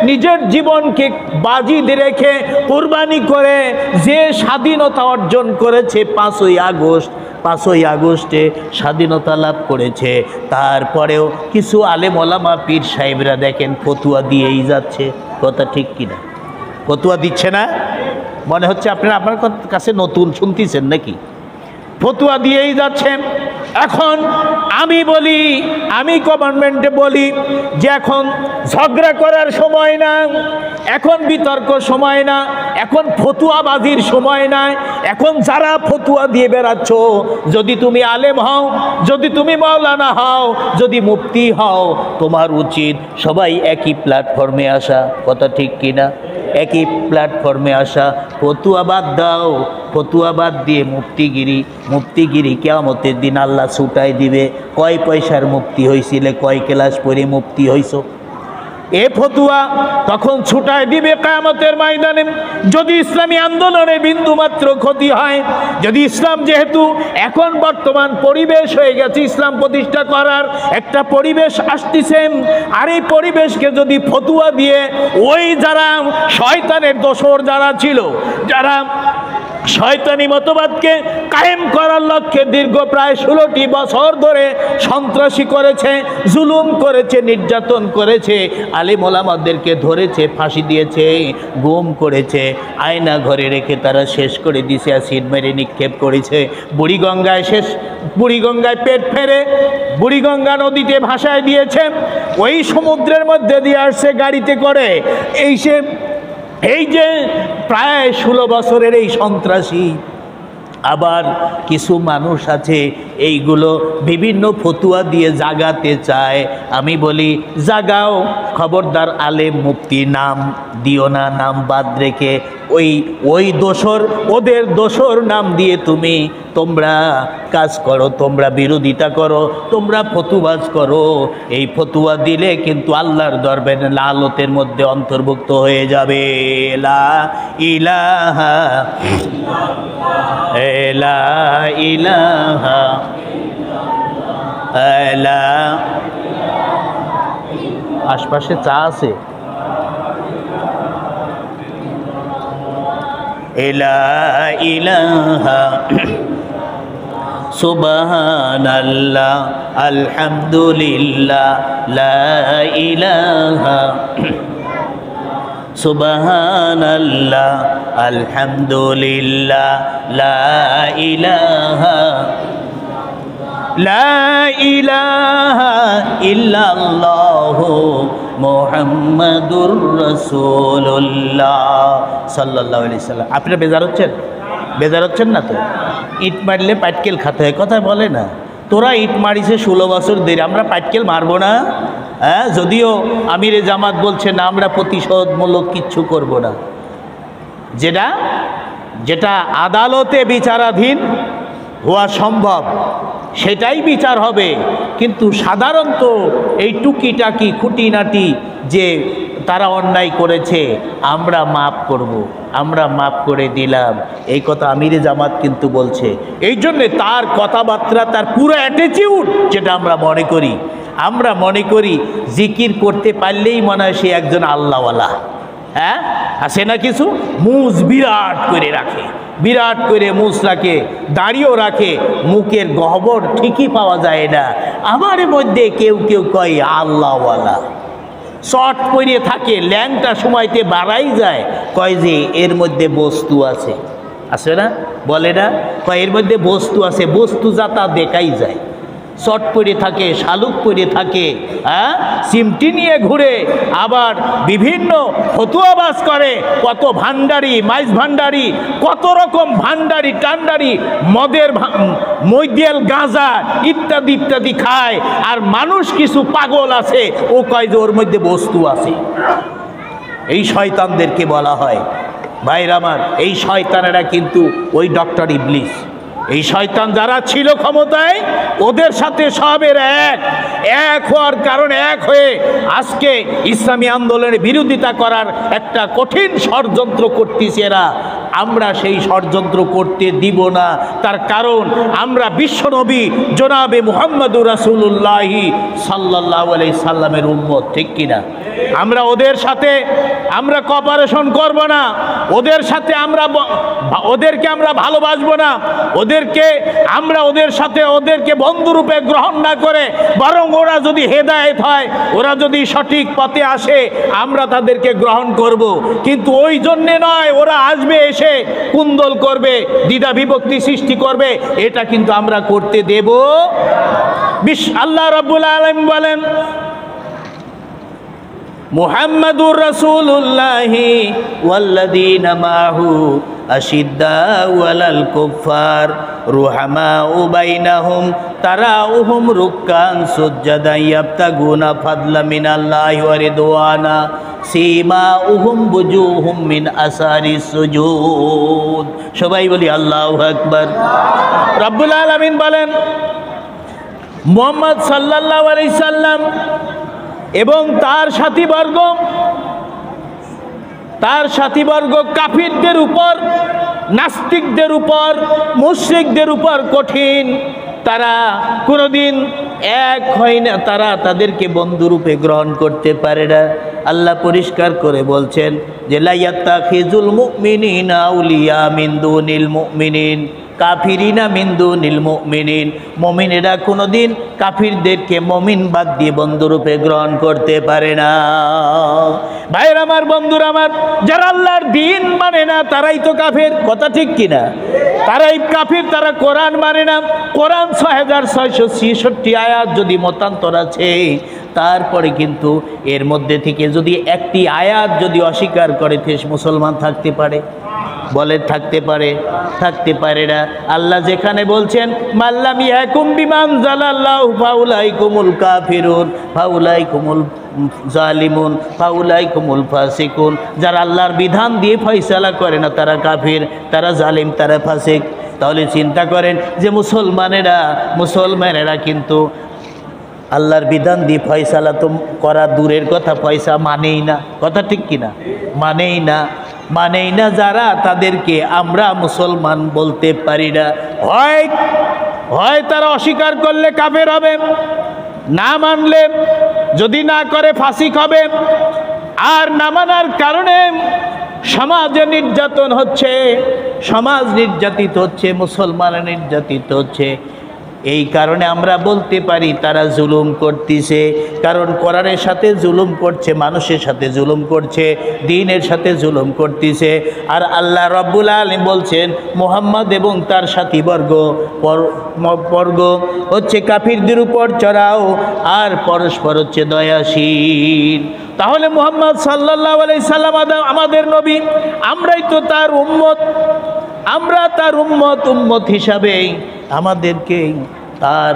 নিজের জীবনকে বাজি রেখে কুরবানি করে যে স্বাধীনতা অর্জন করেছে 5ই আগস্ট, 5ই আগস্টে স্বাধীনতা লাভ করেছে, তারপরেও কিছু আলেম ওলামা পীর সাহেবরা দেখেন ফতুয়া দিয়েই যাচ্ছে, কথা ঠিক কিনা? ফতুয়া দিচ্ছে না? মনে হচ্ছে আপনারা আপনার কাছে নতুন শুনতেছেন নাকি? ফতুয়া দিয়েই যাচ্ছেন। এখন আমি বলি, আমি গভর্নমেন্টে বলি যে এখন ঝগড়া করার সময় না, এখন বিতর্ক সময় না, এখন ফতুয়াবাজির সময় না। এখন যারা ফতুয়া দিয়ে বেড়াচ্ছ, যদি তুমি আলেম হও, যদি তুমি মাওলানা হও, যদি মুফতি হও, তোমার উচিত সবাই একই প্ল্যাটফর্মে আসা, কথা ঠিক কিনা? একই প্ল্যাটফর্মে আসা। ফতুয়া বাদ দাও, ফতুয়া বাদ দিয়ে মুফতিগিরি কিয়ামতের দিন আল্লাহ ছুটাই দিবে। কয় পয়সার মুফতি হয়েছিলে, কয় ক্লাস পড়ে মুফতি হইছো, এ ফতুয়া তখন ছুটাই দিবে কিয়ামতের ময়দানে। যদি ইসলামী আন্দোলনে বিন্দুমাত্র ক্ষতি হয়, যদি ইসলাম, যেহেতু এখন বর্তমান পরিবেশ হয়ে গেছে, ইসলাম প্রতিষ্ঠা করার একটা পরিবেশ আসতেছে, আর এই পরিবেশকে যদি ফতুয়া দিয়ে ওই যারা শয়তানের দোসর যারা ছিল, যারা শয়তানি মতবাদকে কায়েম করার লক্ষ্যে দীর্ঘ প্রায় 16টি বছর ধরে সন্ত্রাসী করেছে, জুলুম করেছে, নির্যাতন করেছে, আলিম ওলামাদেরকে ধরেছে, ফাঁসি দিয়েছে, গুম করেছে, আয়না ঘরে রেখে তারা শেষ করে দিয়েছে, অ্যাসিড মেরে নিক্ষেপ করেছে, বুড়িগঙ্গায় পেট ফেরে বুড়িগঙ্গা নদীতে ভাসায় দিয়েছে, ওই সমুদ্রের মধ্যে দিয়ে আসছে গাড়িতে করে। এই যে প্রায় 16 বছরের এই সন্ত্রাসী। আবার কিছু মানুষ আছে এইগুলো বিভিন্ন ফতুয়া দিয়ে জাগাতে চায়। আমি বলি জাগাও, খবরদার আলেম মুফতি নাম দিও না, নাম বাদ রেখে ওই দোসর, ওদের দোসর নাম দিয়ে তোমরা কাজ করো, তোমরা বিরোধিতা করো, তোমরা ফতুয়াজ করো। এই ফতুয়া দিলে কিন্তু আল্লাহর দরবারে লালতের মধ্যে অন্তর্ভুক্ত হয়ে যাবে। লা ইলাহা লা ইলাহা লা। আশপাশে চা আছে? লা ইলাহা সুবহানাল্লাহ আলহামদুলিল্লাহ লা ইলাহা সুবহানাল্লাহ আলহামদুলিল্লাহ লা ইলাহা ইল্লাল্লাহু মুহাম্মাদুর রাসূলুল্লাহ সাল্লাল্লাহু আলাইহি সাল্লাম। আপনারা বেজার হচ্ছেন না তো? ইট মারলে পাটকেল খাতে হয়, কথা বলে না? তোরা ইট মারিছে 16 বছর ধরে, আমরা পাটকেল মারবো না? হ্যাঁ, যদিও আমিরে জামাত বলছেন আমরা প্রতিশোধমূলক কিচ্ছু করব না, যেটা যেটা আদালতে বিচারাধীন হওয়া সম্ভব সেটাই বিচার হবে। কিন্তু সাধারণত এই টুকিটাকি খুঁটিনাটি যে তারা অন্যায় করেছে আমরা মাফ করব, আমরা মাফ করে দিলাম, এই কথা আমিরে জামাত কিন্তু বলছে। এই জন্যে তার কথাবার্তা, তার পুরো অ্যাটিটিউড যেটা আমরা মনে করি জিকির করতে পারলেই মনে হয় সে একজন আল্লাহওয়ালা। হ্যাঁ, আছে না কিছু মুজ বিরাট করে রাখে, বিরাট করে মুজ রাখে, দাড়িও রাখে, মুখের গহ্বর ঠিকই পাওয়া যায় না। আমার মধ্যে কেউ কেউ কয় আল্লাহওয়ালা, শর্ট পরে থাকে, ল্যাংটা সময়তে বাড়াই যায়, কয় যে এর মধ্যে বস্তু আছে, আছে না, বলে না, কয় এর মধ্যে বস্তু আছে, বস্তু যা তা দেখাই যায়। শর্ট পরে থাকে, শালুক পরে থাকে, হ্যাঁ, সিমটি নিয়ে ঘুরে, আবার বিভিন্ন ফতুয়াবাজ করে, কত ভান্ডারি, মাইজ ভান্ডারি, কত রকম ভান্ডারি টান্ডারি, মদের মৈদেল গাঁজা ইত্যাদি ইত্যাদি খায়। আর মানুষ কিছু পাগল আছে, ও কয় যে ওর মধ্যে বস্তু আছে। এই শয়তানদেরকে বলা হয়, ভাইরা আমার, এই শয়তানেরা কিন্তু ওই ডক্টর ইবলিস। এই শয়তান যারা ছিল ক্ষমতায়, ওদের সাথে সবের এক হওয়ার কারণে এক হয়ে আজকে ইসলামী আন্দোলনের বিরোধিতা করার একটা কঠিন ষড়যন্ত্র করতেছে এরা। আমরা সেই ষড়যন্ত্র করতে দিব না, তার কারণ আমরা বিশ্বনবী জনাবে মুহাম্মদুর রাসূলুল্লাহি সাল্লাল্লাহু আলাইহি সাল্লামের উম্মত, ঠিক কিনা? আমরা ওদের সাথে আমরা কোঅপারেশন করব না, ওদের সাথে ওদেরকে আমরা ভালোবাসবো না, ওদের সাথে ওদেরকে বন্ধুরূপে গ্রহণ না করে, বরং ওরা যদি হেদায়েত হয়, ওরা যদি সঠিক পথে আসে, আমরা তাদেরকে গ্রহণ করব। কিন্তু ওই জন্যে নয় ওরা আসবে, এসে কুন্দল করবে, দ্বিধা বিভক্তি সৃষ্টি করবে, এটা কিন্তু আমরা করতে দেব। আল্লাহ রাব্বুল আলামিন বলেন, মুহাম্মাদুর রাসূলুল্লাহি ওয়াল্লাযীনা মাহু আশিদ্দাউ আলাল কুফার রুহামাউ বাইনাহুম তারাউহুম রুক্কান সুজ্জাদান ইয়াবতাগুনা ফাদলা মিনাল্লাহি ওয়া রিদওয়ানা সীমাউহুম বুজুহুম মিন আসারিস সুজুদ। সবাই বলি আল্লাহু আকবার। রব্বুল আলামিন বলেন, মুহাম্মদ সাল্লাল্লাহু আলাইহি সাল্লাম এবং তার সাথীবর্গ কাফিরদের উপর, নাস্তিকদের উপর, মুশরিকদের উপর কঠিন। তারা কোনোদিন এক হয় না, তারা তাদেরকে বন্ধুরূপে গ্রহণ করতে পারে না। আল্লাহ পরিষ্কার করে বলছেন যে লা ইয়াত্তাখিযুল মুমিনিনা আউলিয়া মিন দুনিল মুমিনিন কাফিরিনা মিন দুনিল মুমিনিন। মুমিনেরা কোনোদিন কাফিরদেরকে মুমিন বাদ দিয়ে বন্ধুরূপে গ্রহণ করতে পারে না। ভাইরা আমার, বন্ধুরা আমার, যারা আল্লাহর দ্বীন মানে না তারাই তো কাফের, কথা ঠিক কিনা? তারাই কাফির, তারা কোরআন মানে না। কোরআন 6666 আয়াত যদি মতান্তর আছে, তারপরে কিন্তু এর মধ্যে থেকে যদি একটি আয়াত যদি অস্বীকার করে মুসলমান থাকতে পারে? বলে থাকতে পারে? থাকতে পারে না। আল্লাহ যেখানে বলছেন মাল্লাম ইয়াকুম বিমান জালাল্লাহু ফাউলাইকুমুল কাফিরুন ফাউলাইকুমুল জালিমুন ফাউলাইকুমুল ফাসিকুন, যারা আল্লাহর বিধান দিয়ে ফয়সালা করে না তারা কাফির, তারা জালিম, তারা ফাসিক। তাহলে চিন্তা করেন যে মুসলমানেরা কিন্তু আল্লাহর বিধান দিয়ে ফয়সালা তো করা দূরের কথা, পয়সা মানেই না, কথা ঠিক কিনা? মানেই না যারা, তাদেরকে আমরা মুসলমান বলতে পারি না। হয় তারা অস্বীকার করলে কাফের হবে, না মানলে যদি না করে ফাসিক হবে। আর না মানার কারণে সমাজে নির্যাতন হচ্ছে, সমাজ নির্যাতিত হচ্ছে, মুসলমান নির্যাতিত হচ্ছে। এই কারণে আমরা বলতে পারি তারা জুলুম করতেছে, কারণ কোরআনের সাথে জুলুম করছে, মানুষের সাথে জুলুম করছে, দ্বীনের সাথে জুলুম করতেছে। আর আল্লাহ রাব্বুল আলামিন বলছেন মুহাম্মদ এবং তার সাথীবর্গ হচ্ছে কাফিরদের উপর চড়াও আর পরস্পর হচ্ছে দয়াশীল। তাহলে মুহাম্মদ সাল্লাল্লাহু আলাইহি সাল্লাম আমাদের নবী, আমরাই তো তার উম্মত। আমরা তার উম্মত হিসাবে আমাদেরকে তার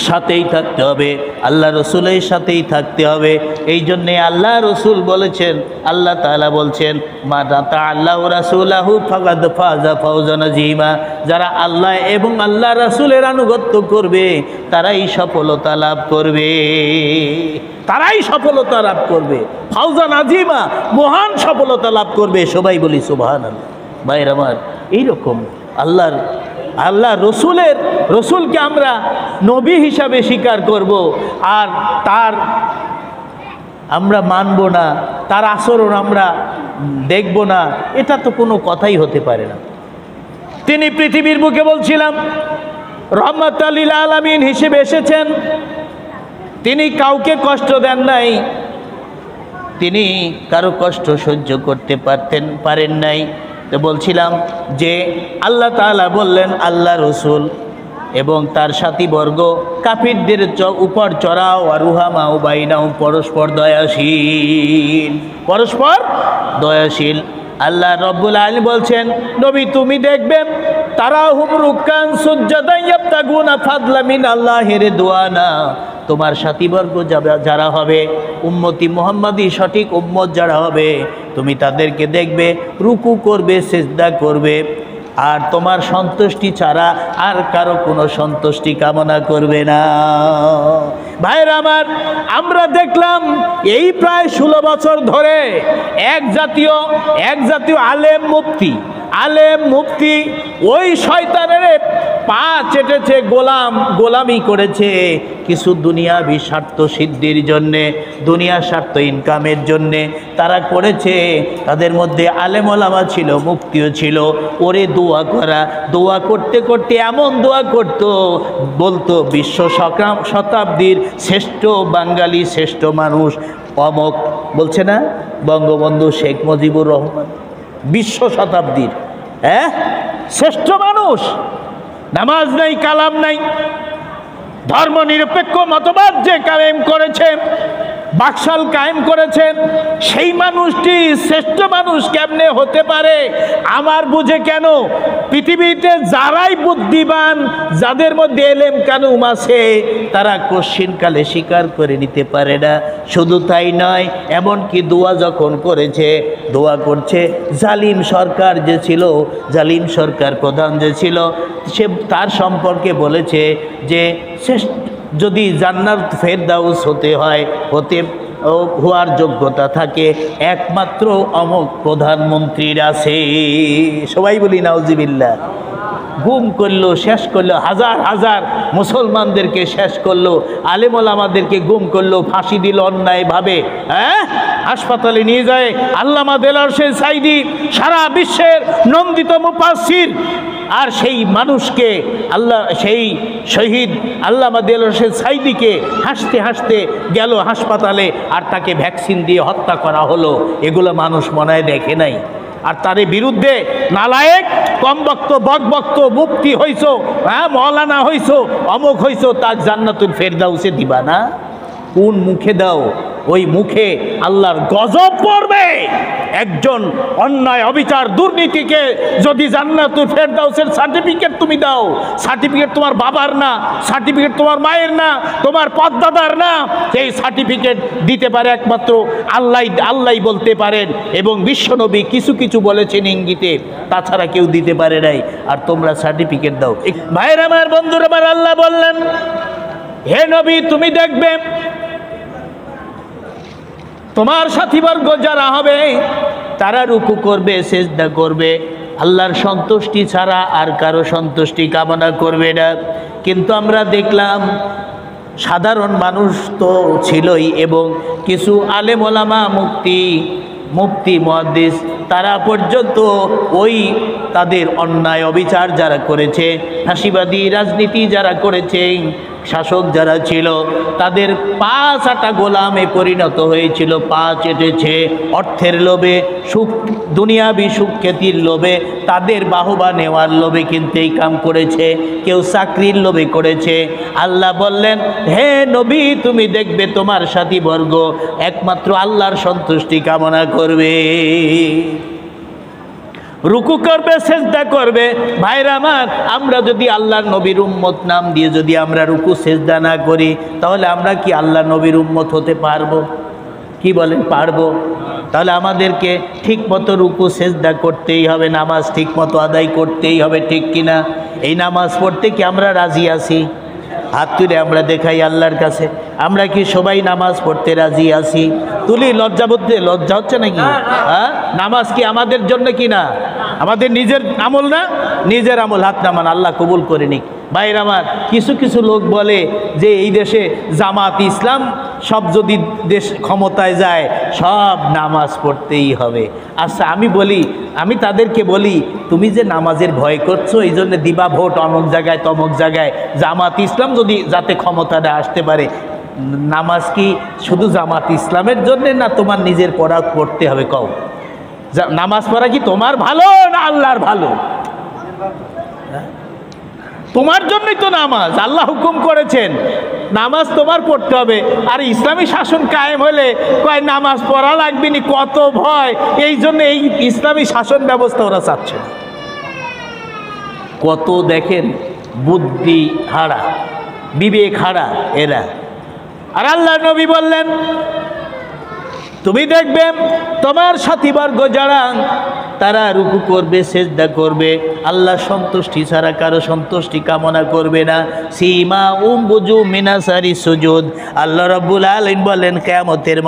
সাথেই থাকতে হবে, আল্লাহ রসুলের সাথেই থাকতে হবে। এই জন্যে আল্লাহ রসুল বলেছেন, আল্লাহ তাআলা বলছেন, মা তাআ আল্লাহ রাসূলাহু ফাকাদ ফাযা ফাওজান আযীমা, যারা আল্লাহ এবং আল্লাহ রাসূলের আনুগত্য করবে তারাই সফলতা লাভ করবে, তারাই সফলতা লাভ করবে। ফাওজান আযীমা, মহান সফলতা লাভ করবে। সবাই বলি সুবহানাল্লাহ। ভাইরা আমার, এইরকম আল্লাহ রসুলকে আমরা নবী হিসাবে স্বীকার করব, আর তার আমরা মানব না, তার আচরণ আমরা দেখব না, এটা তো কোনো কথাই হতে পারে না। তিনি পৃথিবীর বুকে বলছিলাম রহমাতুল লিল আলামিন হিসেবে এসেছেন। তিনি কাউকে কষ্ট দেন নাই, তিনি কারো কষ্ট সহ্য করতে পারেন নাই। তো বলছিলাম যে আল্লাহ তাআলা বললেন আল্লাহ রসুল এবং তার সাথীবর্গ কাফিরদের উপর চড়াও আর রুহামাও বাইনাও, পরস্পর দয়াশীল। আল্লাহ রব্বুল আলামিন বলছেন, নবী তুমি দেখবেন তারা হুম রুকান সুজদান ইয়াবতাগুনা ফাদলা মিন আল্লাহি রিদওয়ানা, তোমার সাথীবর্গ যারা হবে, উম্মতি মুহাম্মাদি সঠিক উম্মত যারা হবে, তুমি তাদেরকে দেখবে রুকু করবে, সিজদা করবে, আর তোমার সন্তুষ্টি ছাড়া আর কারো কোনো সন্তুষ্টি কামনা করবে না। ভাইরা আমার, আমরা দেখলাম এই প্রায় 16 বছর ধরে এক জাতীয় আলেম মুফতি ওই শয়তানের পা চেটেছে, গোলামি করেছে কিছু দুনিয়াবি স্বার্থ সিদ্ধির জন্যে, দুনিয়ার স্বার্থ ইনকামের জন্যে তারা করেছে। তাদের মধ্যে আলেম ওলামা ছিল, মুফতিও ছিল। ওরে দোয়া করতে করতে এমন দোয়া করত, বলতো বিশ্ব শতাব্দীর শ্রেষ্ঠ বাঙালি, শ্রেষ্ঠ মানুষ অমক, বলছে না বঙ্গবন্ধু শেখ মুজিবুর রহমান, বিশ্ব শতাব্দীর শ্রেষ্ঠ মানুষ, নামাজ নাই, কালাম নাই, ধর্ম নিরপেক্ষ মতবাদ যে কায়েম করেছেন, বাকশাল কায়েম করেছেন, সেই মানুষটি শ্রেষ্ঠ মানুষ কেমনে হতে পারে? আমার বুঝে কেন পৃথিবীতে যারাই বুদ্ধিমান, যাদের মধ্যে এলেম কানুম আছে, তারা কোশ্চিনকালে স্বীকার করে নিতে পারে না। শুধু তাই নয়, এমনকি দোয়া করছে জালিম সরকার যে ছিল, জালিম সরকার প্রধান যে ছিল, সে তার সম্পর্কে বলেছে যে যদি জান্নাত ফেরদাউস হওয়ার যোগ্যতা থাকে একমাত্র অমুক প্রধানমন্ত্রীর আছে। সবাই বলি নাউজিবিল্লাহ। গুম করলো, শেষ করলো, হাজার হাজার মুসলমানদেরকে শেষ করলো, আলেম ওলামাদেরকে গুম করলো, ফাঁসি দিল অন্যায়ভাবে। হাসপাতালে নিয়ে যায় আল্লামা দেলোয়ার হোসেন সাঈদী, সারা বিশ্বের নন্দিত মুফাসসির, আর সেই মানুষকে সেই শহীদ আল্লামা দেলোয়ার হোসেন সাঈদীকে হাসতে হাসতে গেল হাসপাতালে, আর তাকে ভ্যাকসিন দিয়ে হত্যা করা হলো। এগুলো মানুষ মনে হয় দেখে নাই। আর তার বিরুদ্ধে নালায়েক, কমবক্ত, বকবক্ত, মুফতি হইছো, মৌলানা হইছো, অমুক হইছো, তার জান্নাতুল ফেরদাউসে দিবা না? কোন মুখে দাও? ওই মুখে আল্লাহর গজব পড়বে। একজন অন্যায়, অবিচার, দুর্নীতিকে যদি জান্নাতুল ফেরদাউসের সার্টিফিকেট তুমি দাও, সার্টিফিকেট তোমার বাবার না, সার্টিফিকেট তোমার মায়ের না, তোমার পদ্মাদার না, সেই সার্টিফিকেট দিতে পারে একমাত্র আল্লাহ বলতে পারেন, এবং বিশ্বনবী কিছু কিছু বলেছেন ইঙ্গিতে, তাছাড়া কেউ দিতে পারে নাই। আর তোমরা সার্টিফিকেট দাও। ভাইরা আমার, বন্ধুরা আমার, আল্লাহ বললেন, হে নবী তুমি দেখবে তোমার সাথীবর্গ যারা হবে তারা রুকু করবে, সিজদা করবে, আল্লাহর সন্তুষ্টি ছাড়া আর কারো সন্তুষ্টি কামনা করবে না। কিন্তু আমরা দেখলাম সাধারণ মানুষ তো ছিলই, এবং কিছু আলেম ওলামা, মুফতি মুহাদ্দিস, তারা পর্যন্ত ওই তাদের অন্যায় অবিচার যারা করেছে, ফাঁসিবাদী রাজনীতি যারা করেছে, শাসক যারা ছিল, তাদের পা চাটা গোলামে পরিণত হয়েছিল। পা চেটেছে অর্থের লোভে, দুনিয়াবি সুখ খ্যাতির লোভে, তাদের বাহবা নেওয়ার লোভে কিন্তু এই কাম করেছে। কেউ চাকরির লোভে করেছে। আল্লাহ বললেন, হে নবী তুমি দেখবে তোমার সাথীবর্গ একমাত্র আল্লাহর সন্তুষ্টি কামনা করবে। রুকু করবে, সেজদা করবে। ভাইরা আমার, আমরা যদি আল্লাহর নবীর উম্মত নাম দিয়ে যদি আমরা রুকু সেজদা না করি, তাহলে আমরা কি আল্লাহর নবীর উম্মত হতে পারবো? কি বলেন, পারবো? তাহলে আমাদেরকে ঠিক মতো রুকু সেজদা করতেই হবে, নামাজ ঠিক মতো আদায় করতেই হবে, ঠিক কিনা? এই নামাজ পড়তে কি আমরা রাজি আছি? হাত তুলে আমরা দেখাই আল্লাহর কাছে, আমরা কি সবাই নামাজ পড়তে রাজি আছি? তুলি, লজ্জা হচ্ছে নাকি? হ্যাঁ, নামাজ কি আমাদের জন্য কি না? আমাদের নিজের আমল না? নিজের আমল, হাত নামান, আল্লাহ কবুল করে নিক। ভাইর আমার, কিছু কিছু লোক বলে যে এই দেশে জামাত ইসলাম সব যদি দেশ ক্ষমতায় যায় সব নামাজ পড়তেই হবে। আচ্ছা, আমি তাদেরকে বলি, তুমি যে নামাজের ভয় করছো, এই জন্য দিবা ভোট অমুক জায়গায় তমুক জায়গায়, জামাত ইসলাম যদি যাতে ক্ষমতাটা আসতে পারে, নামাজ কি শুধু জামাত ইসলামের জন্য না তোমার নিজের পড়তে হবে? কও, নামাজ পড়া কি তোমার ভালো না আল্লাহর ভালো? তোমার জন্যই তো নামাজ, আল্লাহ হুকুম করেছেন নামাজ তোমার পড়তে হবে। আর ইসলামী শাসন কায়েম হলে কয় নামাজ পড়া লাগবে নি, কত ভয়। এই জন্য এই ইসলামী শাসন ব্যবস্থা ওরা চাচ্ছে না। কত দেখেন বুদ্ধি হারা, বিবেক হারা এরা। আর আল্লাহ নবী বললেন, তুমি দেখবে তোমার সাথীবর্গ যারা তারা রুকু করবে, সেজদা করবে, আল্লাহ সন্তুষ্টি ছাড়া কারো সন্তুষ্টি কামনা করবে না। সীমা বুজু মিনাসারি সুজুদ। আল্লাহ রাব্বুল আলামিন বলেন, কিয়ামতের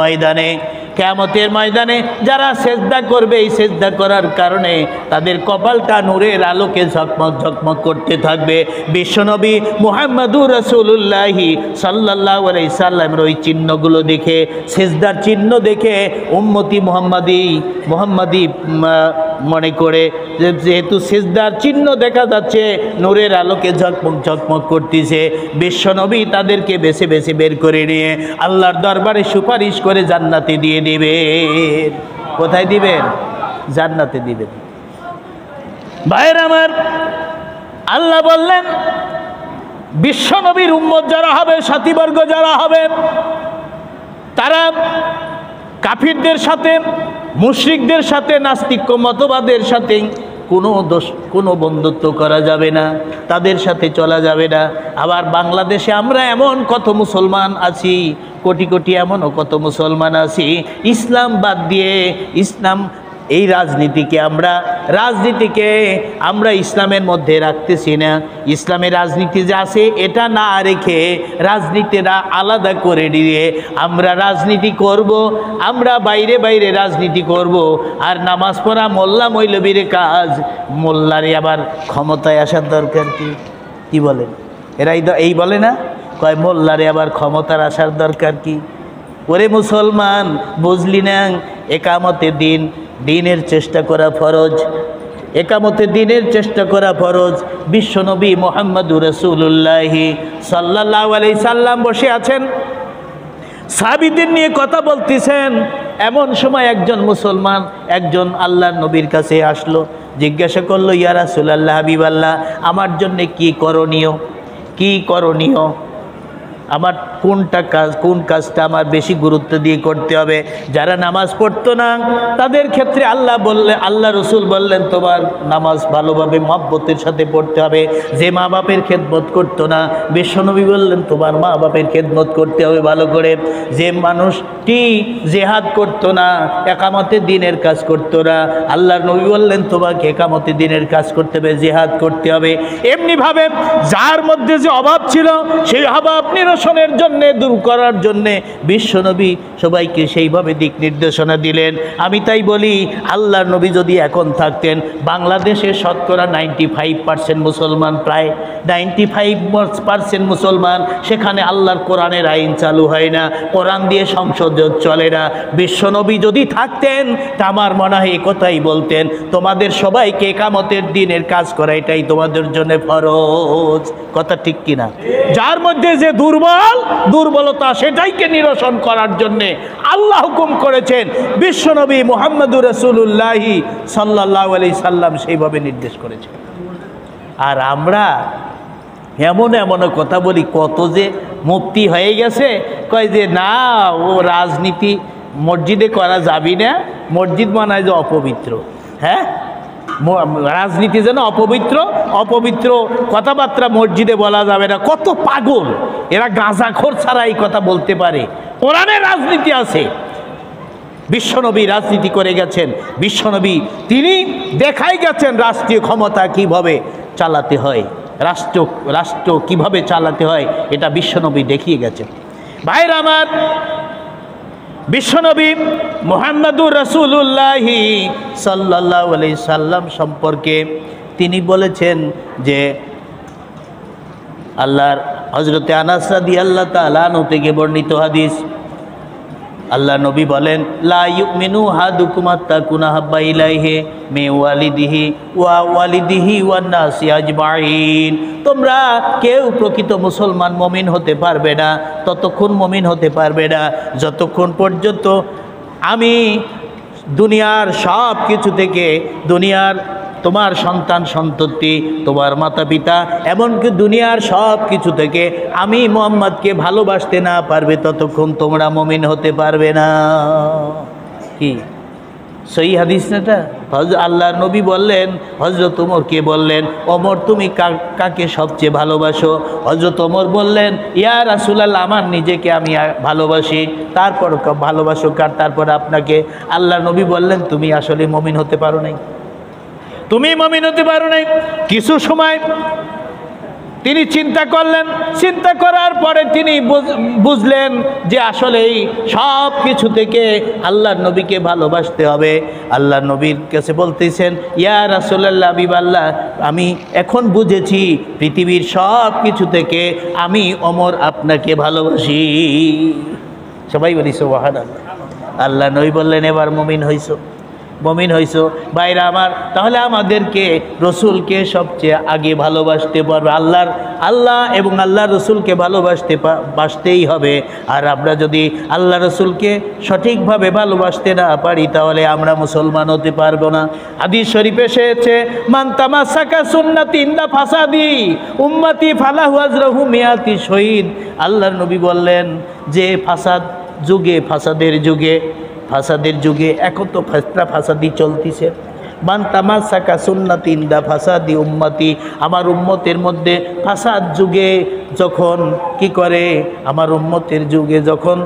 ময়দানে যারা সেজদা করবে, এই সেজদা করার কারণে তাদের কপালটা নূরের আলোকে ঝকমক ঝকমক করতে থাকবে। বিশ্বনবী মুহাম্মদুর রাসূলুল্লাহ সাল্লাল্লাহু আলাইহি সাল্লামের ওই চিহ্নগুলো দেখে, সেজদার চিহ্ন দেখে উম্মতি মুহাম্মাদি মনে করে, যেহেতু সেজদার চিহ্ন দেখা যাচ্ছে, নূরের আলোকে ঝকমক ঝকমক করতেছে, বিশ্বনবী তাদেরকে বেছে বেছে বের করে নিয়ে আল্লাহর দরবারে সুপারিশ করে জান্নাতে দিয়ে দিবেন। কোথায় দিবেন? জান্নাতে দিবেন। ভাইয়ের আমার, আল্লাহ বললেন বিশ্বনবীর উম্মত যারা হবে, সাথীবর্গ যারা হবে, তারা কাফিরদের সাথে, মুশরিকদের সাথে, নাস্তিক্য মতবাদের সাথে কোনো বন্ধুত্ব করা যাবে না, তাদের সাথে চলা যাবে না। আবার বাংলাদেশে আমরা এমন কত মুসলমান আছি, কোটি কোটি এমনও কত মুসলমান আছি, ইসলাম বাদ দিয়ে এই রাজনীতিকে আমরা ইসলামের মধ্যে রাখতেছি না। ইসলামের রাজনীতি যে আছে এটা না রেখে রাজনীতিটা আলাদা করে দিয়ে আমরা রাজনীতি করব, আমরা বাইরে বাইরে রাজনীতি করব। আর নামাজ পড়া মোল্লা মৌলবীর কাজ। মোল্লারে আবার ক্ষমতায় আসার দরকার কি বলেন? এরাই এই বলে না, কয় মোল্লারে আবার ক্ষমতার আসার দরকার কি? ওরে মুসলমান, বুঝলি না? একামতে দিনের চেষ্টা করা ফরজ, একামতে দিনের চেষ্টা করা ফরজ। বিশ্বনবী মুহাম্মদুর রাসূলুল্লাহ সাল্লাল্লাহু আলাইহি সাল্লাম বসে আছেন, সাহাবীদের নিয়ে কথা বলতেছেন। এমন সময় একজন মুসলমান একজন আল্লাহর নবীর কাছে আসলো, জিজ্ঞাসা করলো, ইয়া রাসূলুল্লাহ, হাবিবাল্লাহ, আমার জন্য কি করণীয়? আমার কোন কাজটা আমার বেশি গুরুত্ব দিয়ে করতে হবে? যারা নামাজ পড়তো না তাদের ক্ষেত্রে আল্লাহ রসুল বললেন, তোমার নামাজ ভালোভাবে মহব্বতের সাথে পড়তে হবে। যে মা বাপের খেদমত করতো না, বিশ্বনবী বললেন তোমার মা বাপের খেদমত করতে হবে ভালো করে। যে মানুষটি জেহাদ করতো না, একামতে দিনের কাজ করতো না, আল্লাহর নবী বললেন তোমাকে একামতে দিনের কাজ করতে হবে, জেহাদ করতে হবে। এমনিভাবে যার মধ্যে যে অভাব ছিল সেই অভাব নিরসনের জন্যে, দূর করার জন্যে বিশ্বনবী সবাইকে সেইভাবে দিক নির্দেশনা দিলেন। আমি তাই বলি, আল্লাহর নবী যদি এখন থাকতেন, বাংলাদেশের শতকরা 95% মুসলমান, প্রায় 95% মুসলমান, সেখানে আল্লাহর কোরআনের আইন চালু হয় না, কোরআন দিয়ে সংসদ চলে না। বিশ্বনবী যদি থাকতেন তা আমার মনে হয় কথাই বলতেন, তোমাদের সবাইকে একামতের দিনের কাজ করা এটাই তোমাদের জন্য ফরজ। কথা ঠিক কিনা? যার মধ্যে যে দুর্বলতা সেটাইকে নিরসন করার জন্যে আল্লাহ হুকুম করেছেন, বিশ্বনবী মুহাম্মদুর রাসূলুল্লাহ সাল্লাল্লাহু আলাইহি সাল্লাম সেইভাবে নির্দেশ করেছেন। আর আমরা এমন কথা বলি, কত যে মুফতি হয়ে গেছে, কয় যে না, ও রাজনীতি মসজিদে করা যাবি না, মসজিদ বানায় যে অপবিত্র। হ্যাঁ, রাজনীতি যেন অপবিত্র, অপবিত্র কথাবার্তা মসজিদে বলা যাবে না। কত পাগল এরা, গাঁজাখোর ছাড়া এই কথা বলতে পারে। কোরআনে রাজনীতি আছে। বিশ্বনবী রাজনীতি করে গেছেন। বিশ্বনবী তিনি দেখাই গেছেন রাষ্ট্রীয় ক্ষমতা কিভাবে চালাতে হয়, রাষ্ট্র কিভাবে চালাতে হয়, এটা বিশ্বনবী দেখিয়ে গেছেন। ভাইরা আমার, বিশ্বনবী মুহাম্মদুর রাসূলুল্লাহ সাল্লাল্লাহু আলাইহি সাল্লাম সম্পর্কে তিনি বলেছেন যে আল্লাহর হযরতে আনাস রাদিয়াল্লাহু তাআলা আনহু থেকে বর্ণিত হাদিস, আল্লাহ নবী বলেন, লা ইউমিনু হাদুকুম হাত্তা কুনা হাব্বা ইলাইহি মে ওয়ালিদিহি ওয়ান নাসি আজমাইন। তোমরা কেউ প্রকৃত মুসলমান মুমিন হতে পারবে না, ততক্ষণ মুমিন হতে পারবে না যতক্ষণ পর্যন্ত আমি দুনিয়ার সব কিছু থেকে, দুনিয়ার তোমার সন্তান সন্ততি, তোমার মাতা পিতা, এমনকি দুনিয়ার সব কিছু থেকে আমি মুহাম্মদকে ভালোবাসতে না পারবে ততক্ষণ তোমরা মুমিন হতে পারবে না। কি সহি হাদিস না এটা? আল্লাহর নবী বললেন, হযরত ওমরকে বললেন, ওমর তুমি কাকে সবচেয়ে ভালোবাসো? হযরত ওমর বললেন, ইয়া রাসূলুল্লাহ, আমার নিজেকে আমি ভালোবাসি। তারপর ভালোবাসো কার? তারপর আপনাকে। আল্লাহর নবী বললেন, তুমি আসলে মুমিন হতে পারো নাই, তুমি মুমিন হতে পারো নাই। কিছু সময় তিনি চিন্তা করলেন, চিন্তা করার পরে তিনি বুঝলেন যে আসলেই সব কিছু থেকে আল্লাহর নবীকে ভালোবাসতে হবে। আল্লাহর নবীর কাছে বলতেছেন, ইয়া রাসূলুল্লাহ, হাবিবাল্লাহ, আমি এখন বুঝেছি পৃথিবীর সব কিছু থেকে আমি ওমর আপনাকে ভালোবাসি। সবাই বলি সুবহানাল্লাহ। আল্লাহ নবী বললেন, এবার মুমিন হইছো, মুমিন হইছো। ভাইরা আমার, তাহলে আমাদেরকে রসুলকে সবচেয়ে আগে ভালোবাসতে পারবে। আল্লাহ এবং আল্লাহ রসুলকে ভালোবাসতেই হবে। আর আমরা যদি আল্লাহ রসুলকে সঠিকভাবে ভালোবাসতে না পারি তাহলে আমরা মুসলমান হতে পারবো না। হাদিস শরীফে এসেছে, মান তামাসসাকা সুন্নাতি ইনদা ফাসাদি উম্মতি ফালাহু আজরাহু মিয়াতি শহীদ। আল্লাহর নবী বললেন যে ফাসাদের যুগে এখন তো ফাসাদি চলতেছে। মান তামাসসাকা সুন্নাতি ইনদা ফাসাদি উম্মতি, আমার উম্মতের মধ্যে ফাসাদ যুগে যখন কি করে, আমার উম্মতের যুগে যখন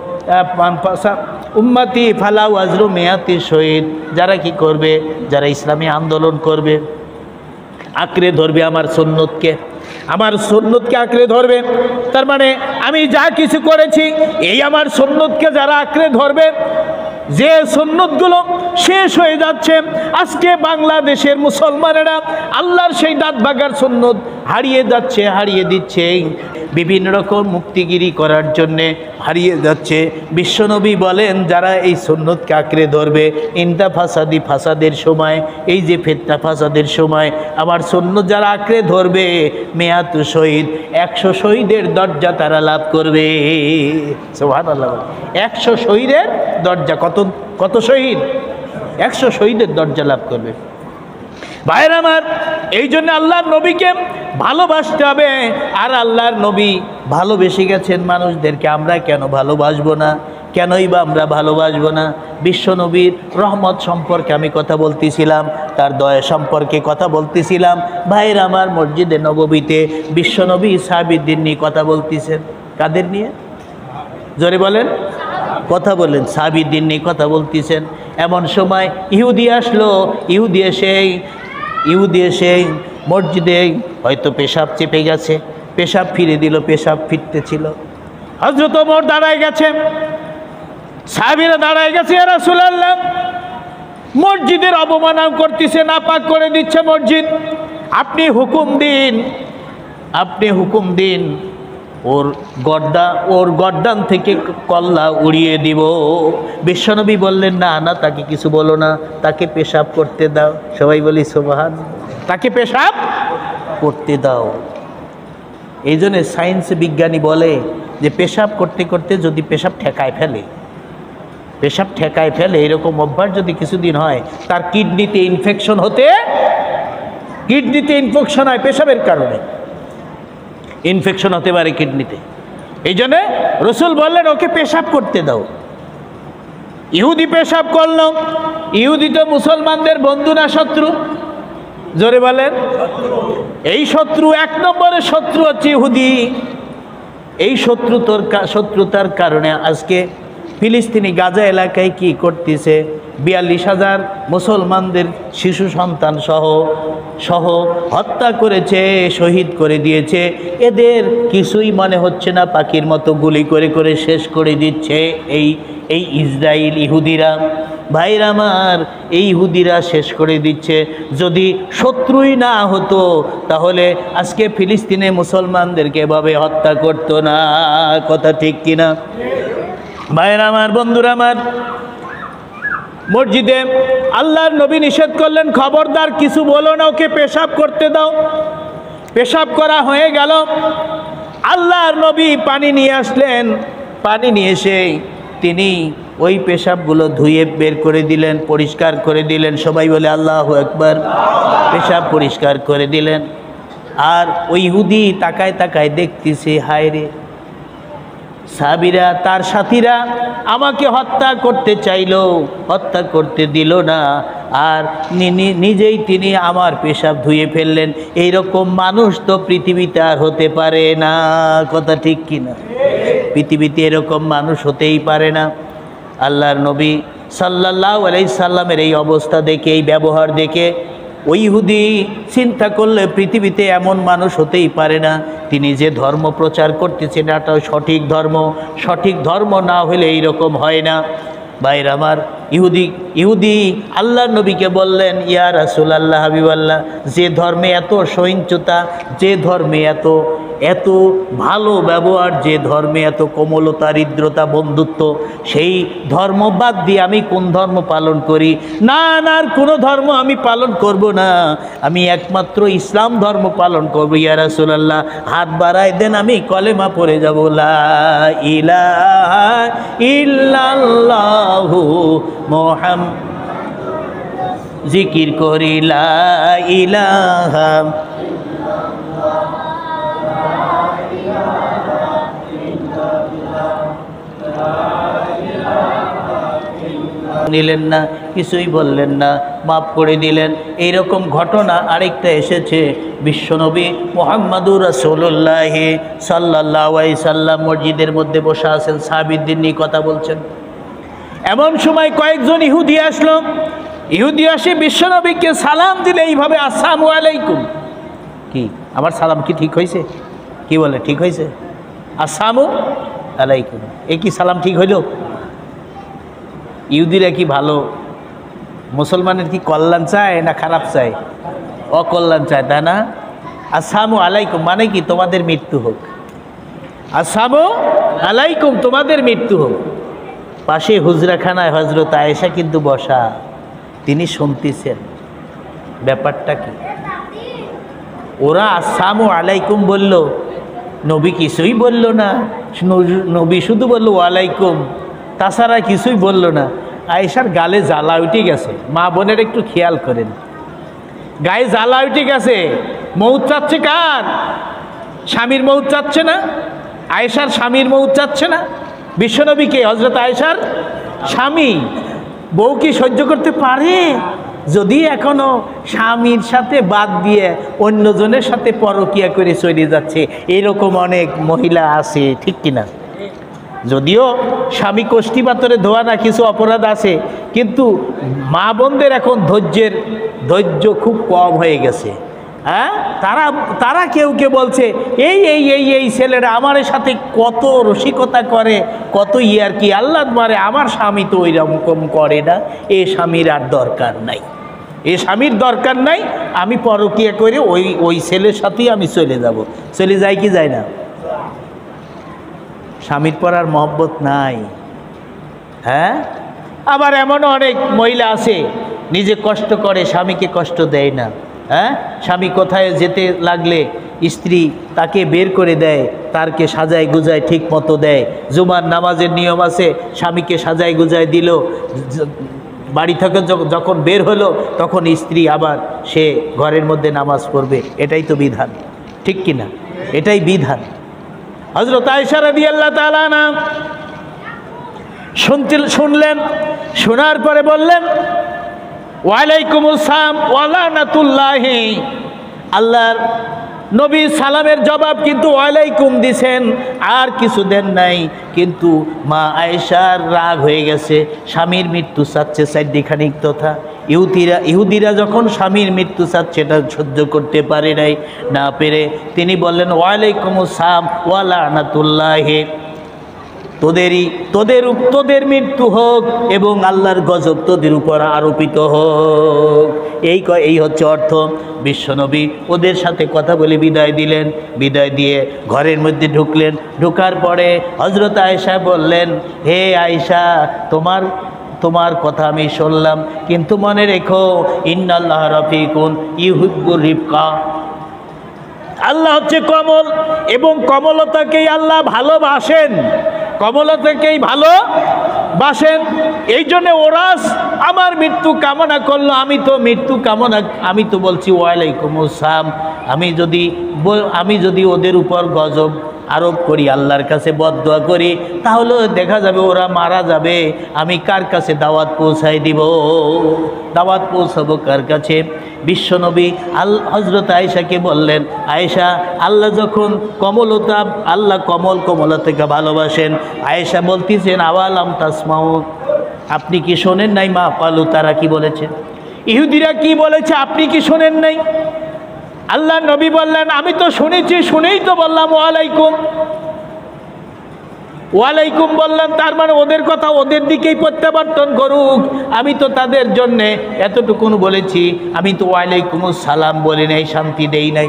উম্মতি ফালাউ আজরু মিয়াতি শহীদ, যারা কি করবে, যারা ইসলামী আন্দোলন করবে, আঁকড়ে ধরবে আমার সুন্নতকে, আমার সুন্নতকে আঁকড়ে ধরবে। তার মানে আমি যা কিছু করেছি এই আমার সুন্নতকে যারা আঁকড়ে ধরবে, যে সুন্নতগুলো শেষ হয়ে যাচ্ছে, আজকে বাংলাদেশের মুসলমানেরা আল্লাহর সেই দাঁত ভাগার সুন্নত হারিয়ে দিচ্ছে, বিভিন্ন রকম মুক্তিগিরি করার জন্যে হারিয়ে যাচ্ছে। বিশ্বনবী বলেন, যারা এই সুন্নতকে আঁকড়ে ধরবে, ইনতা ফাসাদি, ফাসাদের সময়, এই যে ফিতনা ফাসাদের সময় আমার সুন্নত যারা আঁকড়ে ধরবে, মেয়াতু শহীদ, 100 শহীদের দরজা তারা লাভ করবে। সুবহানাল্লাহ। 100 শহীদের দরজা, কত শহীদ? 100 শহীদের দরজা লাভ করবে। ভাইয়ের আমার, এই জন্য আল্লাহর নবীকে ভালোবাসতে হবে। আর আল্লাহর নবী ভালোবেসে গেছেন মানুষদেরকে, আমরা কেন ভালোবাসবো না? কেনই বা আমরা ভালোবাসবো না? বিশ্বনবীর রহমত সম্পর্কে আমি কথা বলতেছিলাম, তার দয়া সম্পর্কে কথা বলতেছিলাম। ভাইয়ের আমার, মসজিদে নববীতে বিশ্বনবী সাহাবীদের নিয়ে কথা বলতেছেন। কাদের নিয়ে? জোরে বলেন, কথা বলেন। সাহাবীদের নিয়ে কথা বলতেছেন। এমন সময় ইহুদি আসলো। ইহুদি এসে মসজিদে হয়তো পেশাব চেপে গেছে, পেশাব ফিরে দিল, পেশাব ফিরতেছিল। হযরত ওমর দাঁড়ায় গেছে, সাহাবীরা দাঁড়ায় গেছে, ইয়া রাসূলুল্লাহ, মসজিদের অবমাননা করতেছে, নাপাক করে দিচ্ছে মসজিদ, আপনি হুকুম দিন ওর গর্দান থেকে কল্লা উড়িয়ে দিব। বিশ্বনবী বললেন, না, তাকে কিছু বলো না, তাকে পেশাব করতে দাও। সবাই বলি সুবহানাল্লাহ। তাকে পেশাব করতে দাও। এই জন্য সায়েন্স বিজ্ঞানী বলে যে পেশাব করতে করতে যদি পেশাব ঠেকায় ফেলে, এরকম অভ্যাস যদি কিছুদিন হয়, তার কিডনিতে ইনফেকশন হয়, পেশাবের কারণে ইনফেকশন হতে পারে কিডনিতে। এই জন্যে রসুল বললেন, ওকে পেশাব করতে দাও। ইহুদি পেশাব করল। ইহুদি তো মুসলমানদের বন্ধু না শত্রু? জোরে বলেন। এই শত্রু, এক নম্বরের শত্রু হচ্ছে ইহুদি। এই শত্রুতার কারণে আজকে ফিলিস্তিনি গাজা এলাকায় কি করতেছে, 42,000 মুসলমানদের শিশু সন্তান সহ হত্যা করেছে, শহীদ করে দিয়েছে। এদের কিছুই মনে হচ্ছে না, পাখির মতো গুলি করে করে শেষ করে দিচ্ছে এই ইসরায়েল ইহুদিরা। ভাইরা আমার, এই ইহুদিরা শেষ করে দিচ্ছে। যদি শত্রুই না হতো তাহলে আজকে ফিলিস্তিনে মুসলমানদেরকে এভাবে হত্যা করতো না। কথা ঠিক কিনা? ভাইরা আমার, বন্ধুরা আমার, মসজিদে আল্লাহর নবী নিষেধ করলেন, খবরদার কিছু বলো না, ওকে পেশাব করতে দাও। পেশাব করা হয়ে গেল, আল্লাহর নবী পানি নিয়ে আসলেন। পানি নিয়ে এসে তিনি ওই পেশাবগুলো ধুয়ে বের করে দিলেন, পরিষ্কার করে দিলেন। সবাই বলে আল্লাহু আকবার। পেশাব পরিষ্কার করে দিলেন। আর ওই ইহুদি তাকায় তাকায় দেখতেছে, হায় রে, সাহাবীরা তার সাথীরা আমাকে হত্যা করতে চাইলো, হত্যা করতে দিল না, আর নিজেই তিনি আমার পেশাব ধুয়ে ফেললেন। এইরকম মানুষ তো পৃথিবীতে আর হতে পারে না। কথা ঠিক কিনা? পৃথিবীতে এরকম মানুষ হতেই পারে না। আল্লাহর নবী সাল্লাল্লাহু আলাইহি সাল্লামের এই অবস্থা দেখে, এই ব্যবহার দেখে ওই ইহুদি চিন্তা করলে পৃথিবীতে এমন মানুষ হতেই পারে না। তিনি যে ধর্ম প্রচার করতেছেন এটাও সঠিক ধর্ম, সঠিক ধর্ম না হলে এইরকম হয় না। ভাইরা আমার, ইহুদি আল্লাহর নবীকে বললেন, ইয়া রাসূলুল্লাহ, হাবিবাল্লাহ, যে ধর্মে এত সহিংসতা, যে ধর্মে এত ভালো ব্যবহার, যে ধর্মে এত কোমলতা, হৃদ্রতা, বন্ধুত্ব, সেই ধর্ম বাদ দিয়ে আমি কোন ধর্ম পালন করি? না, আর কোনো ধর্ম আমি পালন করব না, আমি একমাত্র ইসলাম ধর্ম পালন করব। ইয়া রাসূলুল্লাহ, হাত বাড়ায় দেন, আমি কলেমা পড়ে যাব, লা ইলাহা ইল্লাল্লাহু মুহাম্মাদ, জিকির করি লা ইলাহা। নিলেন না, কিছুই বললেন না, মাফ করে দিলেন। এইরকম ঘটনা আরেকটা এসেছে। বিশ্বনবী মুহাম্মাদুর রাসূলুল্লাহ সাল্লাল্লাহু আলাইহি সাল্লাম মসজিদের মধ্যে বসে আছেন, সাহাবীদের নিয়ে কথা বলছেন। এমন সময় কয়েকজন ইহুদি আসলো। ইহুদি আসে বিশ্বনবীকে সালাম দিলে এইভাবে, আসসালামু আলাইকুম। কি আমার সালাম কি ঠিক হয়েছে? কি বলে ঠিক হয়েছে? আসসালামু আলাইকুম, এ কি সালাম ঠিক হইল? ইহুদিরা কি ভালো? মুসলমানের কি কল্যাণ চায় না খারাপ চায়? অকল্যাণ চায়, তাই না? আসসালামু আলাইকুম মানে কি? তোমাদের মৃত্যু হোক। আসসালামু আলাইকুম, তোমাদের মৃত্যু হোক। পাশে হুজরাখানায় হযরত আয়েশা কিন্তু বসা, তিনি শুনতেছেন ব্যাপারটা কি। ওরা আসসালামু আলাইকুম বলল, নবী কিছুই বলল না। নবী শুধু বলল ওয়ালাইকুম, তাছাড়া কিছুই বলল না। আয়েশার গালে জ্বালা উঠে গেছে। মা বোনের একটু খেয়াল করেন, গায়ে জ্বালা উঠে গেছে। মৌত চাচ্ছে কার? স্বামীর মৌত চাচ্ছে না? আয়েশার স্বামীর মৌত চাচ্ছে না? বিশ্বনবীকে, হযরত আয়েশার স্বামী। বউ কি সহ্য করতে পারে? যদি এখনো স্বামীর সাথে বাদ দিয়ে অন্যজনের সাথে পরকিয়া করে চলে যাচ্ছে, এরকম অনেক মহিলা আছে, ঠিক কিনা? যদিও স্বামী কোষ্ঠী পাথরে ধোয়া না, কিছু অপরাধ আছে, কিন্তু মা বোনদের এখন ধৈর্য খুব কম হয়ে গেছে। হ্যাঁ, তারা কেউ বলছে এই এই এই এই ছেলেরা আমার সাথে কত রসিকতা করে, কত আর কি, আল্লাহ মারে, আমার স্বামী তো ওই রকম করে না, এ স্বামীর আর দরকার নাই, এ স্বামীর দরকার নাই, আমি পরকিয়া করে ওই ছেলের সাথেই আমি চলে যাব। চলে যাই কি যায় না? স্বামীর পর আর মহব্বত নাই। হ্যাঁ, আবার এমনও অনেক মহিলা আছে নিজে কষ্ট করে, স্বামীকে কষ্ট দেয় না। হ্যাঁ, স্বামী কোথায় যেতে লাগলে স্ত্রী তাকে বের করে দেয়, তারকে সাজায় গুজায় ঠিক মতো দেয়। জুমার নামাজের নিয়ম আছে, স্বামীকে সাজায় গুজায় দিল, বাড়ি থেকে যখন বের হলো তখন স্ত্রী আবার সে ঘরের মধ্যে নামাজ পড়বে। এটাই তো বিধান, ঠিক কিনা? এটাই বিধান। হযরত আয়েশা রাদিয়াল্লাহু তাআলা আনহা শুনলেন, শোনার পরে বললেন, ওয়ালাইকুমুস সালাম ওয়া লানাতুল্লাহি, আল্লাহর নবী সালামের জবাব কিন্তু ওয়ালাইকুম দিছেন, আর কিছু দেন নাই। কিন্তু মা আয়েশার রাগ হয়ে গেছে, স্বামীর মৃত্যু চাচ্ছে চারদিখানিক তথা। ইহুদিরা যখন স্বামীর মৃত্যু চাচ্ছে এটা সহ্য করতে পারে নাই, না পেরে তিনি বললেন ওয়ালাইকুমুস সালাম ওয়া লানাতুল্লাহি, তোদের মৃত্যু হোক এবং আল্লাহর গজব তোদের উপর আরোপিত হোক। এই হচ্ছে অর্থ। বিশ্বনবী ওদের সাথে কথা বলে বিদায় দিলেন। বিদায় দিয়ে ঘরের মধ্যে ঢুকলেন। ঢোকার পরে হযরত আয়েশা বললেন, হে আয়েশা, তোমার কথা আমি শুনলাম, কিন্তু মনে রেখো ইন্নাল্লাহ রাফিকুন ইউহিব্বুর রিফকা, আল্লাহ হচ্ছে কমল এবং কমলতাকেই আল্লাহ ভালোবাসেন, কমলতাকেই ভালোবাসেন। এই জন্য ওরা আমার মৃত্যু কামনা করলো, আমি তো বলছি ওয়ালাইকুমুস সালাম। আমি যদি ওদের উপর গজব আরোপ করি, আল্লাহর কাছে বদদুয়া করি, তাহলে দেখা যাবে ওরা মারা যাবে। আমি কার কাছে দাওয়াত পৌঁছাই দিব? দাওয়াত পৌঁছাবো কার কাছে? বিশ্বনবী হযরত আয়েশাকে বললেন, আয়েশা, আল্লাহ যখন আল্লাহ কমলতাকে ভালোবাসেন। আয়েশা বলতেছেন, আওয়ালাম তাসমাউ, আপনি কি শোনেন নাই? মা কালু, তারা কি বলেছে, ইহুদিরা কি বলেছে, আপনি কি শোনেন নাই? আল্লাহ নবী বললেন, আমি তো শুনেছি, শুনেই তো বললাম ওয়ালাইকুম বললাম। তার মানে ওদের কথা ওদের দিকেই প্রত্যাবর্তন করুক। আমি তো তাদের জন্যে এতটুকুন বলেছি, আমি তো ওয়ালাইকুমুস সালাম বলি নাই, শান্তি দেই নাই।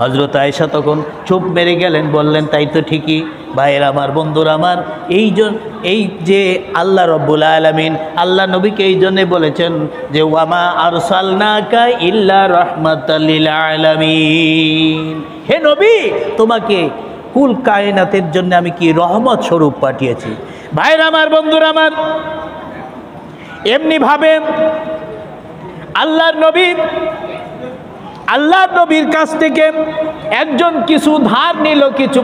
হযরত আয়েশা তখন চুপ মেরে গেলেন, বললেন, তাই তো ঠিকই। ভাইয়ের আমার, বন্ধুরা আমার, এই যে আল্লাহ রব্বুল আলামিন আল্লাহ নবীকে এই জন্যে বলেছেন যে ওয়ামা আরসালনাকা ইল্লা রাহমাতাল লিল আলামিন, হে নবী, তোমাকে কুল কায়নাতের জন্য আমি কি রহমত স্বরূপ পাঠিয়েছি। ভাইয়ের আমার, বন্ধুরা আমার, এমনি ভাবে আল্লাহর নবীর কাছ থেকে একজন কিছু ধার নিল, কিছু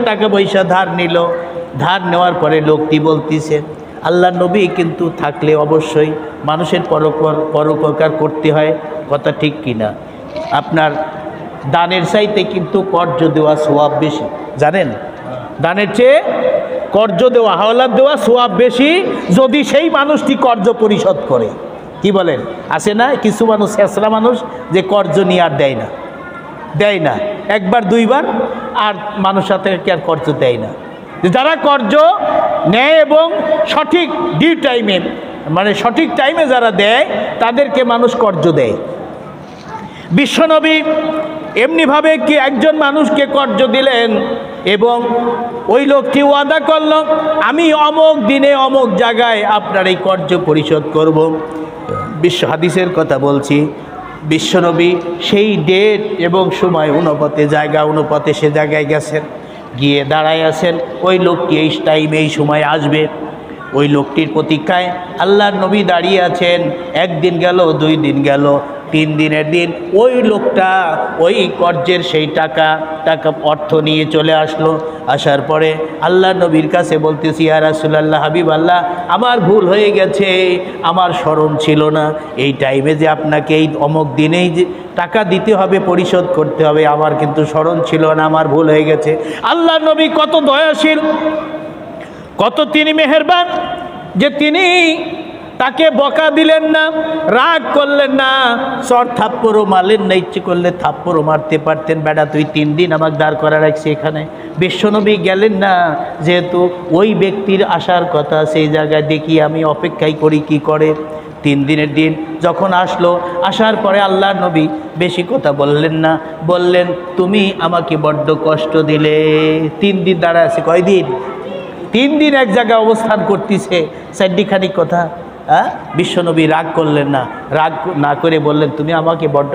টাকা পয়সা ধার নিল। ধার নেওয়ার পরে লোকটি বলতেছে, আল্লাহর নবী কিন্তু থাকলে অবশ্যই মানুষের পরোপকার করতে হয়, কথা ঠিক কিনা? আপনার দানের চাইতে কিন্তু কর্জ দেওয়া সওয়াব বেশি, জানেন? দানের চেয়ে কর্জ দেওয়া, হাওলাত দেওয়া সওয়াব বেশি, যদি সেই মানুষটি কর্জ পরিশোধ করে। কি বলেন? আছে না কিছু মানুষ, শেষরা মানুষ, যে কর্জ নিয়ে আর দেয় না একবার দুইবার, আর মানুষ সাথে আর কর্জ দেয় না। যারা কর্জ নেয় এবং সঠিক ডিউ টাইমে, মানে সঠিক টাইমে যারা দেয়, তাদেরকে মানুষ কর্জ দেয়। বিশ্বনবী এমনিভাবে কি একজন মানুষকে কর্জ দিলেন এবং ওই লোকটি ওয়াদা করল, আমি অমুক দিনে অমুক জায়গায় আপনার এই কর্জ পরিশোধ করব। হাদিসের কথা বলছি। বিশ্বনবী সেই ডেট এবং সময় অনুপাতে সে জায়গায় গেছেন, গিয়ে দাঁড়ায় আছেন। ওই লোকটি এই টাইমে এই সময় আসবে, ওই লোকটির প্রতীক্ষায় আল্লাহর নবী দাঁড়িয়ে আছেন। একদিন গেল, 2 দিন গেল, 3 দিনের দিন ওই লোকটা ওই কর্জের সেই টাকা অর্থ নিয়ে চলে আসলো। আসার পরে আল্লাহ নবীর কাছে বলতেছি, ইয়া রাসূলুল্লাহ, হাবিব আল্লাহ, আমার ভুল হয়ে গেছে, আমার স্মরণ ছিল না এই টাইমে যে আপনাকে এই অমুক দিনেই যে টাকা দিতে হবে, পরিশোধ করতে হবে, আমার কিন্তু স্মরণ ছিল না, আমার ভুল হয়ে গেছে। আল্লাহ নবী কত দয়াশীল, কত তিনি মেহেরবান, যে তিনি তাকে বকা দিলেন না, রাগ করলেন না, চর থাপ্পড়ও মারলেন না। ইচ্ছে করলে থাপ্পড়ও মারতে পারতেন, বেটা তুই 3 দিন আমাকে দাঁড় করা রাখছি এখানে। বিশ্বনবী গেলেন না, যেহেতু ওই ব্যক্তির আসার কথা, সেই জায়গায় দেখি আমি অপেক্ষাই করি কি করে। 3 দিনের দিন যখন আসলো, আসার পরে আল্লাহর নবী বেশি কথা বললেন না, বললেন, তুমি আমাকে বড্ড কষ্ট দিলে। 3 দিন দাঁড়ায় আছে, কয়দিন? 3 দিন এক জায়গায় অবস্থান করতেছে, চারদিখানিক কথা। বিশ্বনবী রাগ করলেন না, রাগ না করে বললেন, তুমি আমাকে বড্ড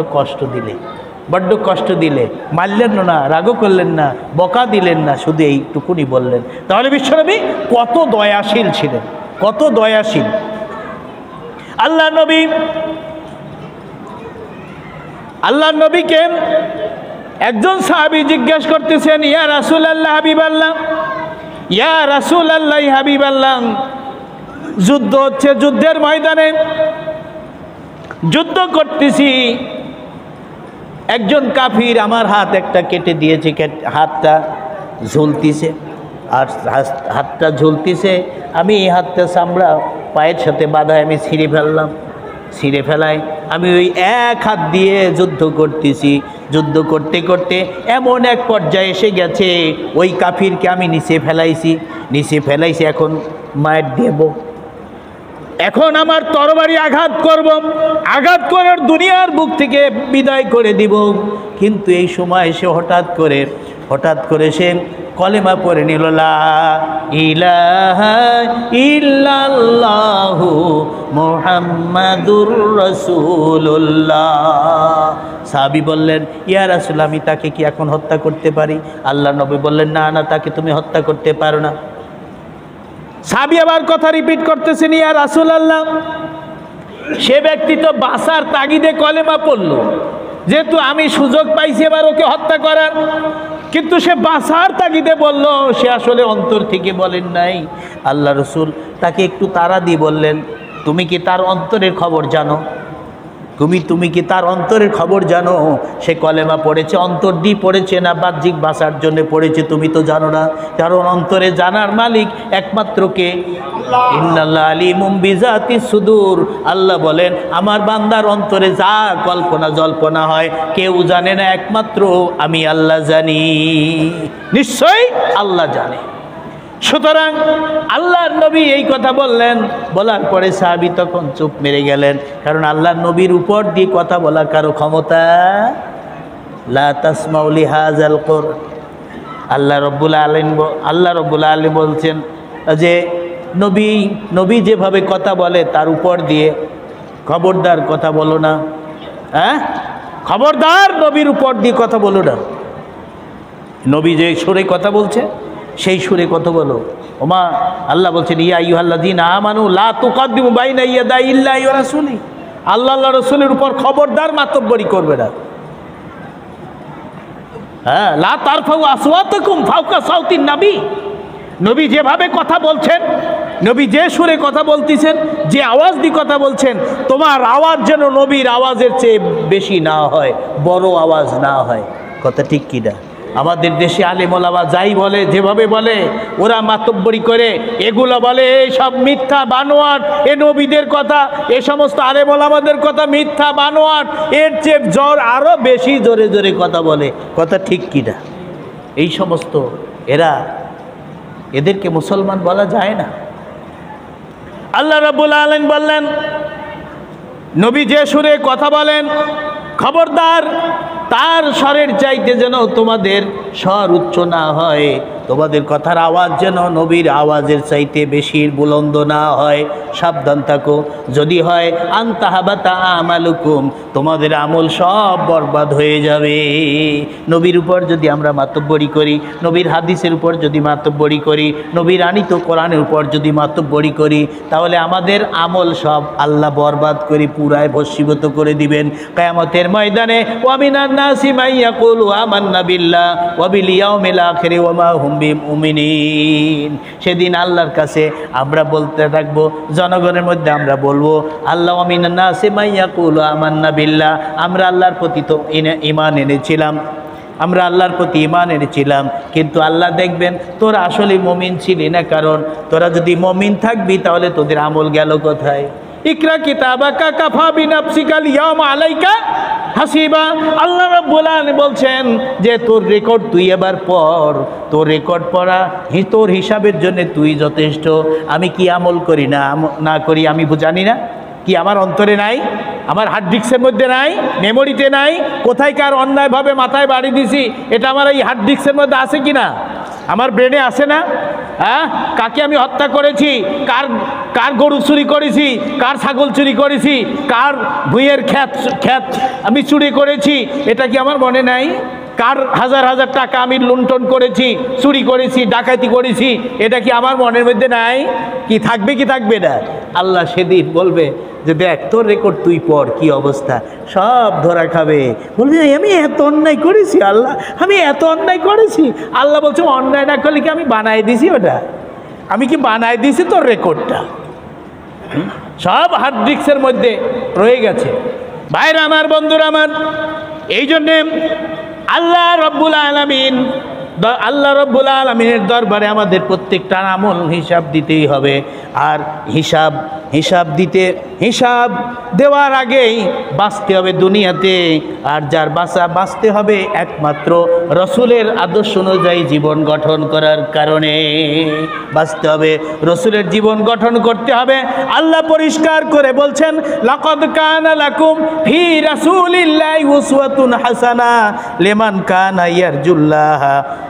কষ্ট দিলে। মারলেন না, রাগও করলেন না, বকা দিলেন না, শুধু এইটুকুনি বললেন। তাহলে বিশ্বনবী কত দয়াশীল ছিলেন, কত দয়াশীল। আল্লাহ নবীকে একজন সাহাবী জিজ্ঞেস করতেছেন, ইয়া রাসূলুল্লাহ, হাবিবাল্লাহ, ইয়া রাসূলুল্লাহ, হাবিবাল্লাহ, যুদ্ধ হচ্ছে, যুদ্ধের ময়দানে যুদ্ধ করতেছি, একজন কাফির আমার হাত একটা কেটে দিয়েছে, হাতটা ঝুলতিছে, আর হাতটা ঝুলতিছে, আমি এই হাতটা চামড়া পায়ের সাথে বাঁধায় আমি ছিঁড়ে ফেললাম। ছিঁড়ে ফেলায় আমি ওই এক হাত দিয়ে যুদ্ধ করতেছি। যুদ্ধ করতে করতে এমন এক পর্যায়ে এসে গেছে, ওই কাফিরকে আমি নিচে ফেলাইছি। এখন মায়ের দেব, এখন আমার তরবারি আঘাত করব, আঘাত করার দুনিয়ার বুক থেকে বিদায় করে দিব। কিন্তু এই সময় সে হঠাৎ করে সে কলেমা পড়ে নিল, লা ইলাহা ইল্লাল্লাহু মুহাম্মাদুর রাসূলুল্লাহ। সাহাবী বললেন, ইয়া রাসূল, আমি তাকে কি এখন হত্যা করতে পারি? আল্লাহ নবী বললেন, না না, তাকে তুমি হত্যা করতে পারো না। সাহাবী আবার কথা রিপিট করতেছেন, ইয়া রাসূলুল্লাহ, সে ব্যক্তি তো বাঁচার তাগিদে কলেমা পড়ল, যেহেতু আমি সুযোগ পাইছি এবার ওকে হত্যা করার, কিন্তু সে বাঁচার তাগিদে বলল, সে আসলে অন্তর থেকে বলেন নাই। আল্লাহ রসুল তাকে একটু তাড়া দিয়ে বললেন, তুমি কি তার অন্তরের খবর জানো? তুমি কি তার অন্তরের খবর জানো? সে কলেমা পড়েছে অন্তর দিয়ে পড়েছে না বাহ্যিক বাঁচার জন্য পড়েছে? তুমি তো জানো না, কারণ অন্তরে জানার মালিক একমাত্র কে? ইন্নাল্লাহ আলিমুম বিজাতিস সুদূর। আল্লাহ বলেন, আমার বান্দার অন্তরে যা কল্পনা জল্পনা হয় কেউ জানে না, একমাত্র আমি আল্লাহ জানি। নিশ্চয়ই আল্লাহ জানে। সুতরাং আল্লাহর নবী এই কথা বললেন, বলার পরে সাহাবী তখন চুপ মেরে গেলেন, কারণ আল্লাহর নবীর উপর দিয়ে কথা বলা কারো ক্ষমতা। লা তাসমাউ লিহাযাল কুরআন। আল্লাহ রাব্বুল আলামিন বলছেন যে নবী যেভাবে কথা বলে তার উপর দিয়ে খবরদার কথা বলো না। হ্যাঁ, খবরদার নবীর উপর দিয়ে কথা বলো না। নবী যে সুরে কথা বলছে সেই সুরে কথা বলো। ওমা, আল্লাহ বলছেন, ইয়া আইয়ুহাল্লাযীনা আমানু লা তুকাদ্দিমু বাইনা ইয়াদাই ইল্লাহি ওয়া রাসূলি। আল্লাহ রাসূলের উপর খবরদার মাতব্বরি করবে না। হ্যাঁ, লা তারফাউ আসওয়াতাকুম ফাওকা সাউতিন নবী। নবী যেভাবে কথা বলছেন, নবী যে সুরে কথা বলতেছেন, যে আওয়াজ দিয়ে কথা বলছেন, তোমার আওয়াজ যেন নবীর আওয়াজের চেয়ে বেশি না হয়, বড় আওয়াজ না হয়। কথা ঠিক কি না? আমাদের দেশে আলেম ওলামা যাই বলে, যেভাবে বলে, ওরা মাতব্বরি করে, এগুলো বলে এই সব মিথ্যা বানোয়াট, এ নবীদের কথা, এ সমস্ত আলেম ওলামাদের কথা মিথ্যা বানোয়াট, এর চেয়ে জ্বর আরো বেশি জোরে জোরে কথা বলে। কথা ঠিক কি না? এই সমস্ত এদেরকে মুসলমান বলা যায় না। আল্লাহ রাব্বুল আলামিন বললেন, নবী যে সুরে কথা বলেন, খবরদার তার স্বরের চাইতে যেন তোমাদের স্বর উচ্চ না হয়, তোমাদের কথার আওয়াজ যেন নবীর আওয়াজের চাইতে বেশি বুলন্দ না হয়, সাবধান থাকো। যদি হয় আনতাহাবাতা আমালুকুম, তোমাদের আমল সব বরবাদ হয়ে যাবে। নবীর উপর যদি আমরা মাতব্বরি করি, নবীর হাদিসের উপর যদি মাতব্বরি করি, নবীর আনিত কোরআনের উপর যদি মাতব্বরি করি, তাহলে আমাদের আমল সব আল্লাহ বরবাদ করে পুরায় ভস্মীভূত করে দিবেন। কিয়ামতের ময়দানে ওয়া মিনান নাসি মান ইয়াকুলু আমান্না বিল্লাহ ওয়া বিল ইয়াউমিল আখির ওয়া মা হুম বিমুমিনিন। সেদিন আল্লাহর কাছে আমরা বলতে থাকবো, জনগণের মধ্যে আমরা বলবো, আল্লাহ ওয়া মিনান নাসি মান ইয়াকুলু আমান্না বিল্লাহ, আমরা আল্লাহর প্রতি তো ঈমান এনেছিলাম, আমরা আল্লাহর প্রতি ঈমান এনেছিলাম, কিন্তু আল্লাহ দেখবেন তোরা আসলে মুমিন ছিলি না, কারণ তোরা যদি মুমিন থাকবি তাহলে তোদের আমল গেল কোথায়? ইকরা কিতাবাকা কাফা বিনাফসিকাল ইয়াওমা আলাইকা হাসিবা। আল্লাহ রাব্বুল আলামিন বলছেন যে তোর রেকর্ড তুই এবার পড়, তোর রেকর্ড পড়া তোর হিসাবের জন্য তুই যথেষ্ট। আমি কি আমল করি না করি আমি জানি না? কি আমার অন্তরে নাই? আমার হার্ড ডিস্কের মধ্যে নাই? মেমোরিতে নাই? কোথায় কার অন্যায়ভাবে মাথায় বাড়ি দিছি এটা আমার এই হার্ড ডিস্কের মধ্যে আছে কি না? আমার ব্রেনে আছে না? হ্যাঁ, কাকে আমি হত্যা করেছি, কার গরু চুরি করেছি, কার ছাগল চুরি করেছি, কার ভুঁইয়ের ক্ষেত আমি চুরি করেছি, এটা কি আমার মনে নাই? কার হাজার হাজার টাকা আমি লুণ্ঠন করেছি, চুরি করেছি, ডাকাতি করেছি, এটা কি আমার মনের মধ্যে নাই? কি থাকবে কি থাকবে না? আল্লাহ সেদিন বলবে যে দেখ তোর রেকর্ড তুই পড়, কি অবস্থা, সব ধরা খাবে। বলবে আমি এত অন্যায় করেছি আল্লাহ, আমি এত অন্যায় করেছি। আল্লাহ বলছে অন্যায় না করলে কি আমি বানাই দিছি? ওটা আমি কি বানাই দিছি তোর রেকর্ডটা? সব হার্ড ডিস্কের মধ্যে রয়ে গেছে। ভাইরা আমার, বন্ধুরা আমার, এই জন্যে আল্লাহ রব্বুল আলামিনের দরবারে আমাদের প্রত্যেকটা আমল হিসাব দিতেই হবে। আর হিসাব দেওয়ার আগেই বাঁচতে হবে দুনিয়াতে। আর যার বাঁচতে হবে একমাত্র রসুলের আদর্শ অনুযায়ী জীবন গঠন করার কারণে বাঁচতে হবে, রসুলের জীবন গঠন করতে হবে। আল্লাহ পরিষ্কার করে বলছেন, লাকাদ কানা লাকুম ফি রাসূলিল্লাহি উসওয়াতুন হাসানা লিমান কানা ইয়ারজুল্লাহ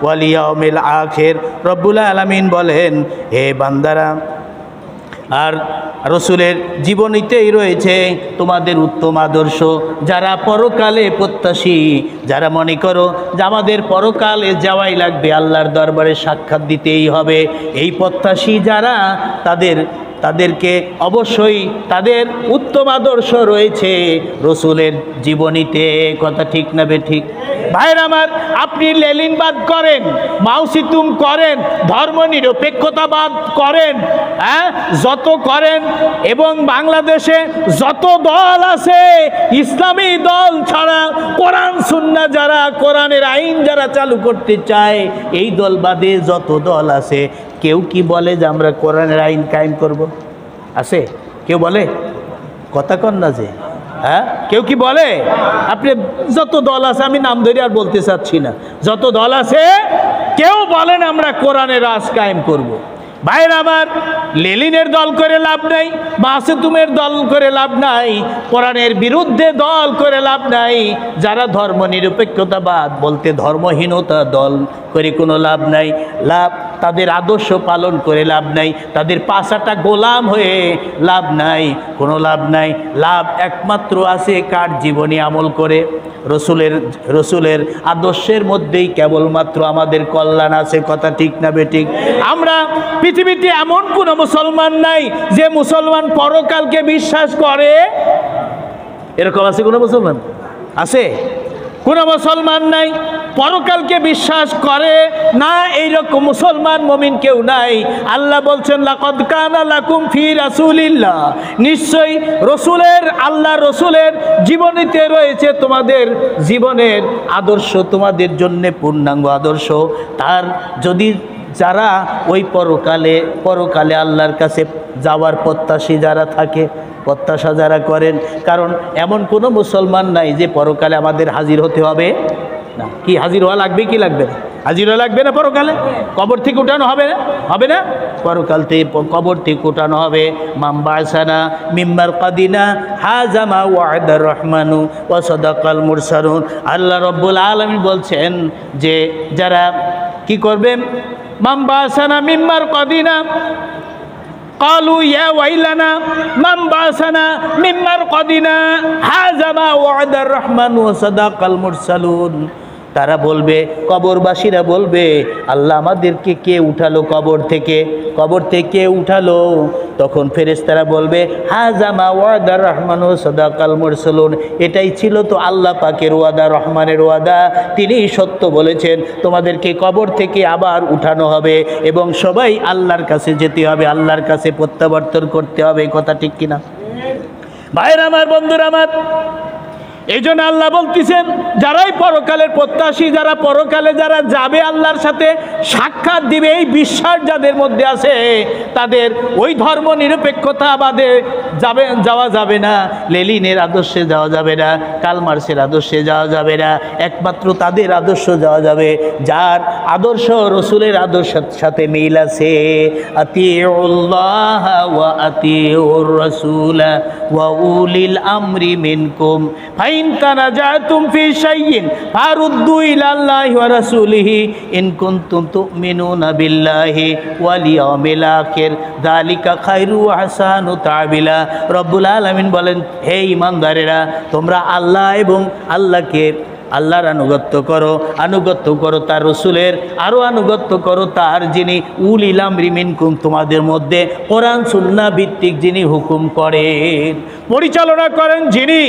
ওয়াল ইয়াউমিল আখির। রব্বুল আলামিন বলেন, হে বান্দারা, আর রসুলের জীবনীতেই রয়েছে তোমাদের উত্তম আদর্শ। যারা পরকালে প্রত্যাশী, যারা মনে করো যে আমাদের পরকালে যাওয়াই লাগবে, আল্লাহর দরবারে সাক্ষাৎ দিতেই হবে, এই প্রত্যাশী যারা, তাদেরকে অবশ্যই তাদের উত্তম আদর্শ রয়েছে রসুলের জীবনীতে। কথা ঠিক না বেঠিক? ভাইরা আমার, আপনি লেলিনবাদ করেন, মাওসিতুম করেন, ধর্ম নিরপেক্ষতাবাদ করেন, যত করেন, এবং বাংলাদেশে যত দল আছে, ইসলামী দল ছাড়া কোরআন সুন্নাহ যারা, কোরআনের আইন যারা চালু করতে চায়, এই দল বাদে যত দল আছে, কেউ কি বলে যে আমরা কোরআনের আইন কায়েম করব? আছে কেউ বলে? কথা কন না যে, কেউ কি বলে? আপনি যত দল আছে, আমি নাম ধরে আর বলতে চাচ্ছি না, যত দল আছে কেউ বলেন আমরা কোরআনের রাজ কায়েম করব। ভাইরা আমার, লেলিনের দল করে লাভ নাই, মাসুতুমের দল করে লাভ নাই, কোরআনের বিরুদ্ধে দল করে লাভ নাই। যারা ধর্ম নিরপেক্ষতাবাদ বলতে ধর্মহীনতা দল করে কোনো লাভ নাই, তাদের আদর্শ পালন করে লাভ নাই, তাদের পাশাটা গোলাম হয়ে লাভ নাই, কোনো লাভ নাই। লাভ একমাত্র আছে কার? জীবনী আমল করে রসুলের আদর্শের মধ্যেই কেবলমাত্র আমাদের কল্যাণ আছে। কথা ঠিক না বেঠিক? আমরা পৃথিবীতে এমন কোনো মুসলমান নাই যে মুসলমান পরকালকে বিশ্বাস করে। এরকম আছে কোনো মুসলমান? আছে? কোনো মুসলমান নাই পরকালকে বিশ্বাস করে না, এইরকম মুসলমান মুমিন কেউ নাই। আল্লাহ বলছেন, লাকাদ কানা লাকুম ফি রাসূলিল্লাহ, নিশ্চয়ই আল্লাহ রসুলের জীবনীতে রয়েছে তোমাদের জীবনের আদর্শ, তোমাদের জন্য পূর্ণাঙ্গ আদর্শ। তার যদি যারা ওই পরকালে আল্লাহর কাছে যাওয়ার প্রত্যাশী যারা থাকে, প্রত্যাশা যারা করেন, কারণ এমন কোনো মুসলমান নাই যে পরকালে আমাদের হাজির হতে হবে না। কি হাজির হওয়া লাগবে কি লাগবে না? হাজির হওয়া লাগবে না পরকালে? কবর থেকে উঠানো হবে না? হবে না? পরকাল থেকে কবর থেকে উঠানো হবে। মাম্বাসানা মিম্বার কাদিনা হাজামা ওয়াদার রহমানু ওয়া সাদাকাল মুরসালুন। আল্লাহ রব্বুল আলামিন বলছেন যে যারা কি করবে, মাম্বাসানা মিম্বার কাদিনা قالوا يا ويلنا من بعثنا من مرقدنا هذا ما وعد الرحمن وصدق المرسلون। তারা বলবে, কবরবাসীরা বলবে, আল্লাহ আমাদেরকে কে উঠালো কবর থেকে উঠালো? তখন ফেরেশতারা বলবে, হাযা মা ওয়াদার রহমান ওয়া সাদাকাল মুরসালুন, এটাই ছিল তো আল্লাহ পাকের ওয়াদা, রহমানের ওয়াদা, তিনিই সত্য বলেছেন, তোমাদেরকে কবর থেকে আবার উঠানো হবে এবং সবাই আল্লাহর কাছে যেতে হবে, আল্লাহর কাছে প্রত্যাবর্তন করতে হবে। কথা ঠিক কিনা? ভাইরা আমার, বন্ধুরা আমার, এই জন্য আল্লাহ বলতেছেন, যারাই পরকালের প্রত্যাশী, যারা পরকালে যারা যাবে আল্লাহর সাথে সাক্ষাৎ দিবে, এই বিশ্বাস যাদের মধ্যে আছে, তাদের ওই ধর্ম নিরপেক্ষতাবাদে যাওয়া যাবে না, লেলিনের আদর্শে যাওয়া যাবে না, কালমার্সের আদর্শে যাওয়া যাবে না। একমাত্র তাদের আদর্শ যাওয়া যাবে যার আদর্শ রসুলের আদর্শের সাথে মিল আছে। আতিউল্লাহ ওয়া আতিউর রাসূলা ওয়া উলিল আমরি মিনকুম ফাইন তানাজাতুম ফি শাইইন ফারুদ্দু ইলাল্লাহি ওয়া রাসূলিহি ইন কুনতুম তুমিনুনা বিল্লাহি ওয়াল ইয়াউমিল আখির যালিকা খায়রু ওয়া আহসানু তা'বিলা। রব্বুল আলামিন বলেন, হে ঈমানদারেরা, তোমরা আল্লাহ এবং আল্লাহর আনুগত্য করো তার রসুলের, আরও আনুগত্য করো তার যিনি উলিল আমরি মিনকুম, তোমাদের মধ্যে কোরআন সুন্নাহ ভিত্তিক যিনি হুকুম করেন, পরিচালনা করেন যিনি,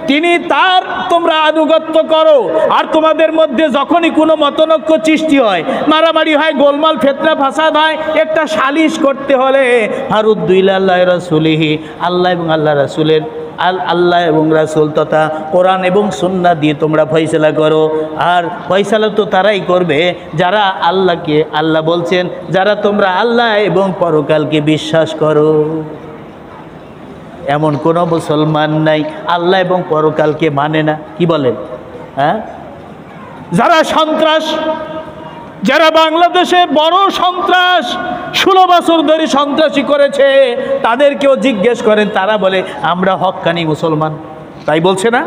তিনি তার তোমরা আনুগত্য করো। আর তোমাদের মধ্যে যখনই কোনো মতনৈক্য সৃষ্টি হয়, মারামারি হয়, গোলমাল ফিতনা ফাসাদ হয়, একটা সালিশ করতে হলে ফারুদ্দু ইলাল্লাহি রাসূলিহি, আল্লাহ এবং আল্লাহ রাসূলের, আল্লাহ এবং রাসূল তথা কোরআন এবং সুন্নাহ দিয়ে তোমরা ফয়সালা করো। আর ফয়সালা তো তারাই করবে যারা আল্লাহকে, আল্লাহ বলছেন যারা তোমরা আল্লাহ এবং পরকালকে বিশ্বাস করো। এমন কোনো মুসলমান নাই আল্লাহ এবং পরকালকে মানে না, কি বলেন? হ্যাঁ, যারা সন্ত্রাস, যারা বাংলাদেশে বড় সন্ত্রাস 16 বছর ধরে সন্ত্রাসী করেছে, তাদেরকেও জিজ্ঞেস করেন, তারা বলে আমরা হক্কানি মুসলমান। তাই বলছে না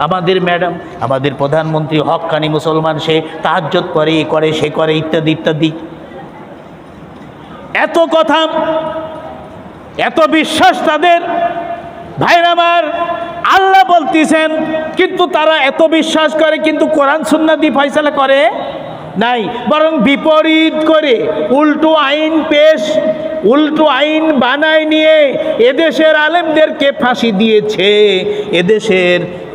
আমাদের ম্যাডাম, আমাদের প্রধানমন্ত্রী হক্কানি মুসলমান, সে তাহাজ্জুদ করে, এ করে, সে করে, ইত্যাদি ইত্যাদি। এত কথা, এত বিশ্বাস তাদের। ভাইরা আমার, আল্লাহ বলতেছেন কিন্তু তারা এত বিশ্বাস করে কিন্তু কোরআন সুন্নাহ দিয়ে ফয়সালা করে নাই, বরং বিপরীত করে উল্টো আইন পেশ, উল্টো আইন বানায় নিয়ে এদেশের আলেমদেরকে ফাঁসি দিয়েছে।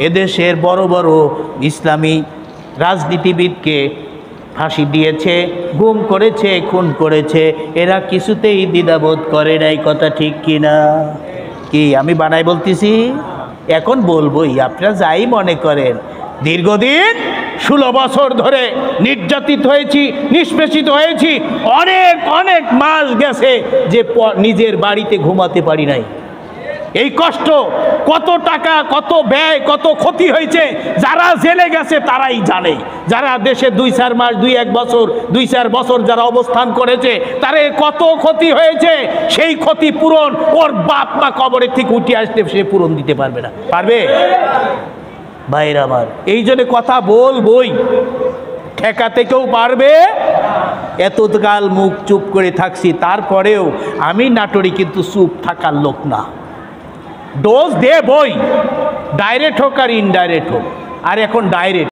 এদেশের বড় বড় ইসলামী রাজনীতিবিদকে ফাঁসি দিয়েছে, গুম করেছে, খুন করেছে। এরা কিছুতেই দ্বিধাবোধ করে নাই। কথা ঠিক কিনা? কি আমি বানাই বলতেছি? এখন বলবোই, আপনারা যাই মনে করেন। দীর্ঘদিন 16 বছর ধরে নির্যাতিত হয়েছি, নিষ্পেষিত হয়েছি, অনেক মাস গেছে যে নিজের বাড়িতে ঘুমাতে পারি নাই। এই কষ্ট, কত টাকা, কত ব্যয়, কত ক্ষতি হয়েছে, যারা জেলে গেছে তারাই জানে। যারা দেশে 2-4 মাস, 2-1 বছর, 2-4 বছর যারা অবস্থান করেছে, তার কত ক্ষতি হয়েছে, সেই ক্ষতি পূরণ ওর বাপ মা কবরের থেকে উঠে আসতে সে পূরণ দিতে পারবে না। পারবে? ভাইরা আমার, এই জন্য কথা বলবই, ঠেকাতে কেউ পারবে? এতকাল মুখ চুপ করে থাকছি, তারপরেও আমি নাটোরে কিন্তু চুপ থাকার লোক না। ডোজ দে বই, ডাইরেক্ট হোক আর ইনডাইরেক্ট হোক। আর এখন ডাইরেক্ট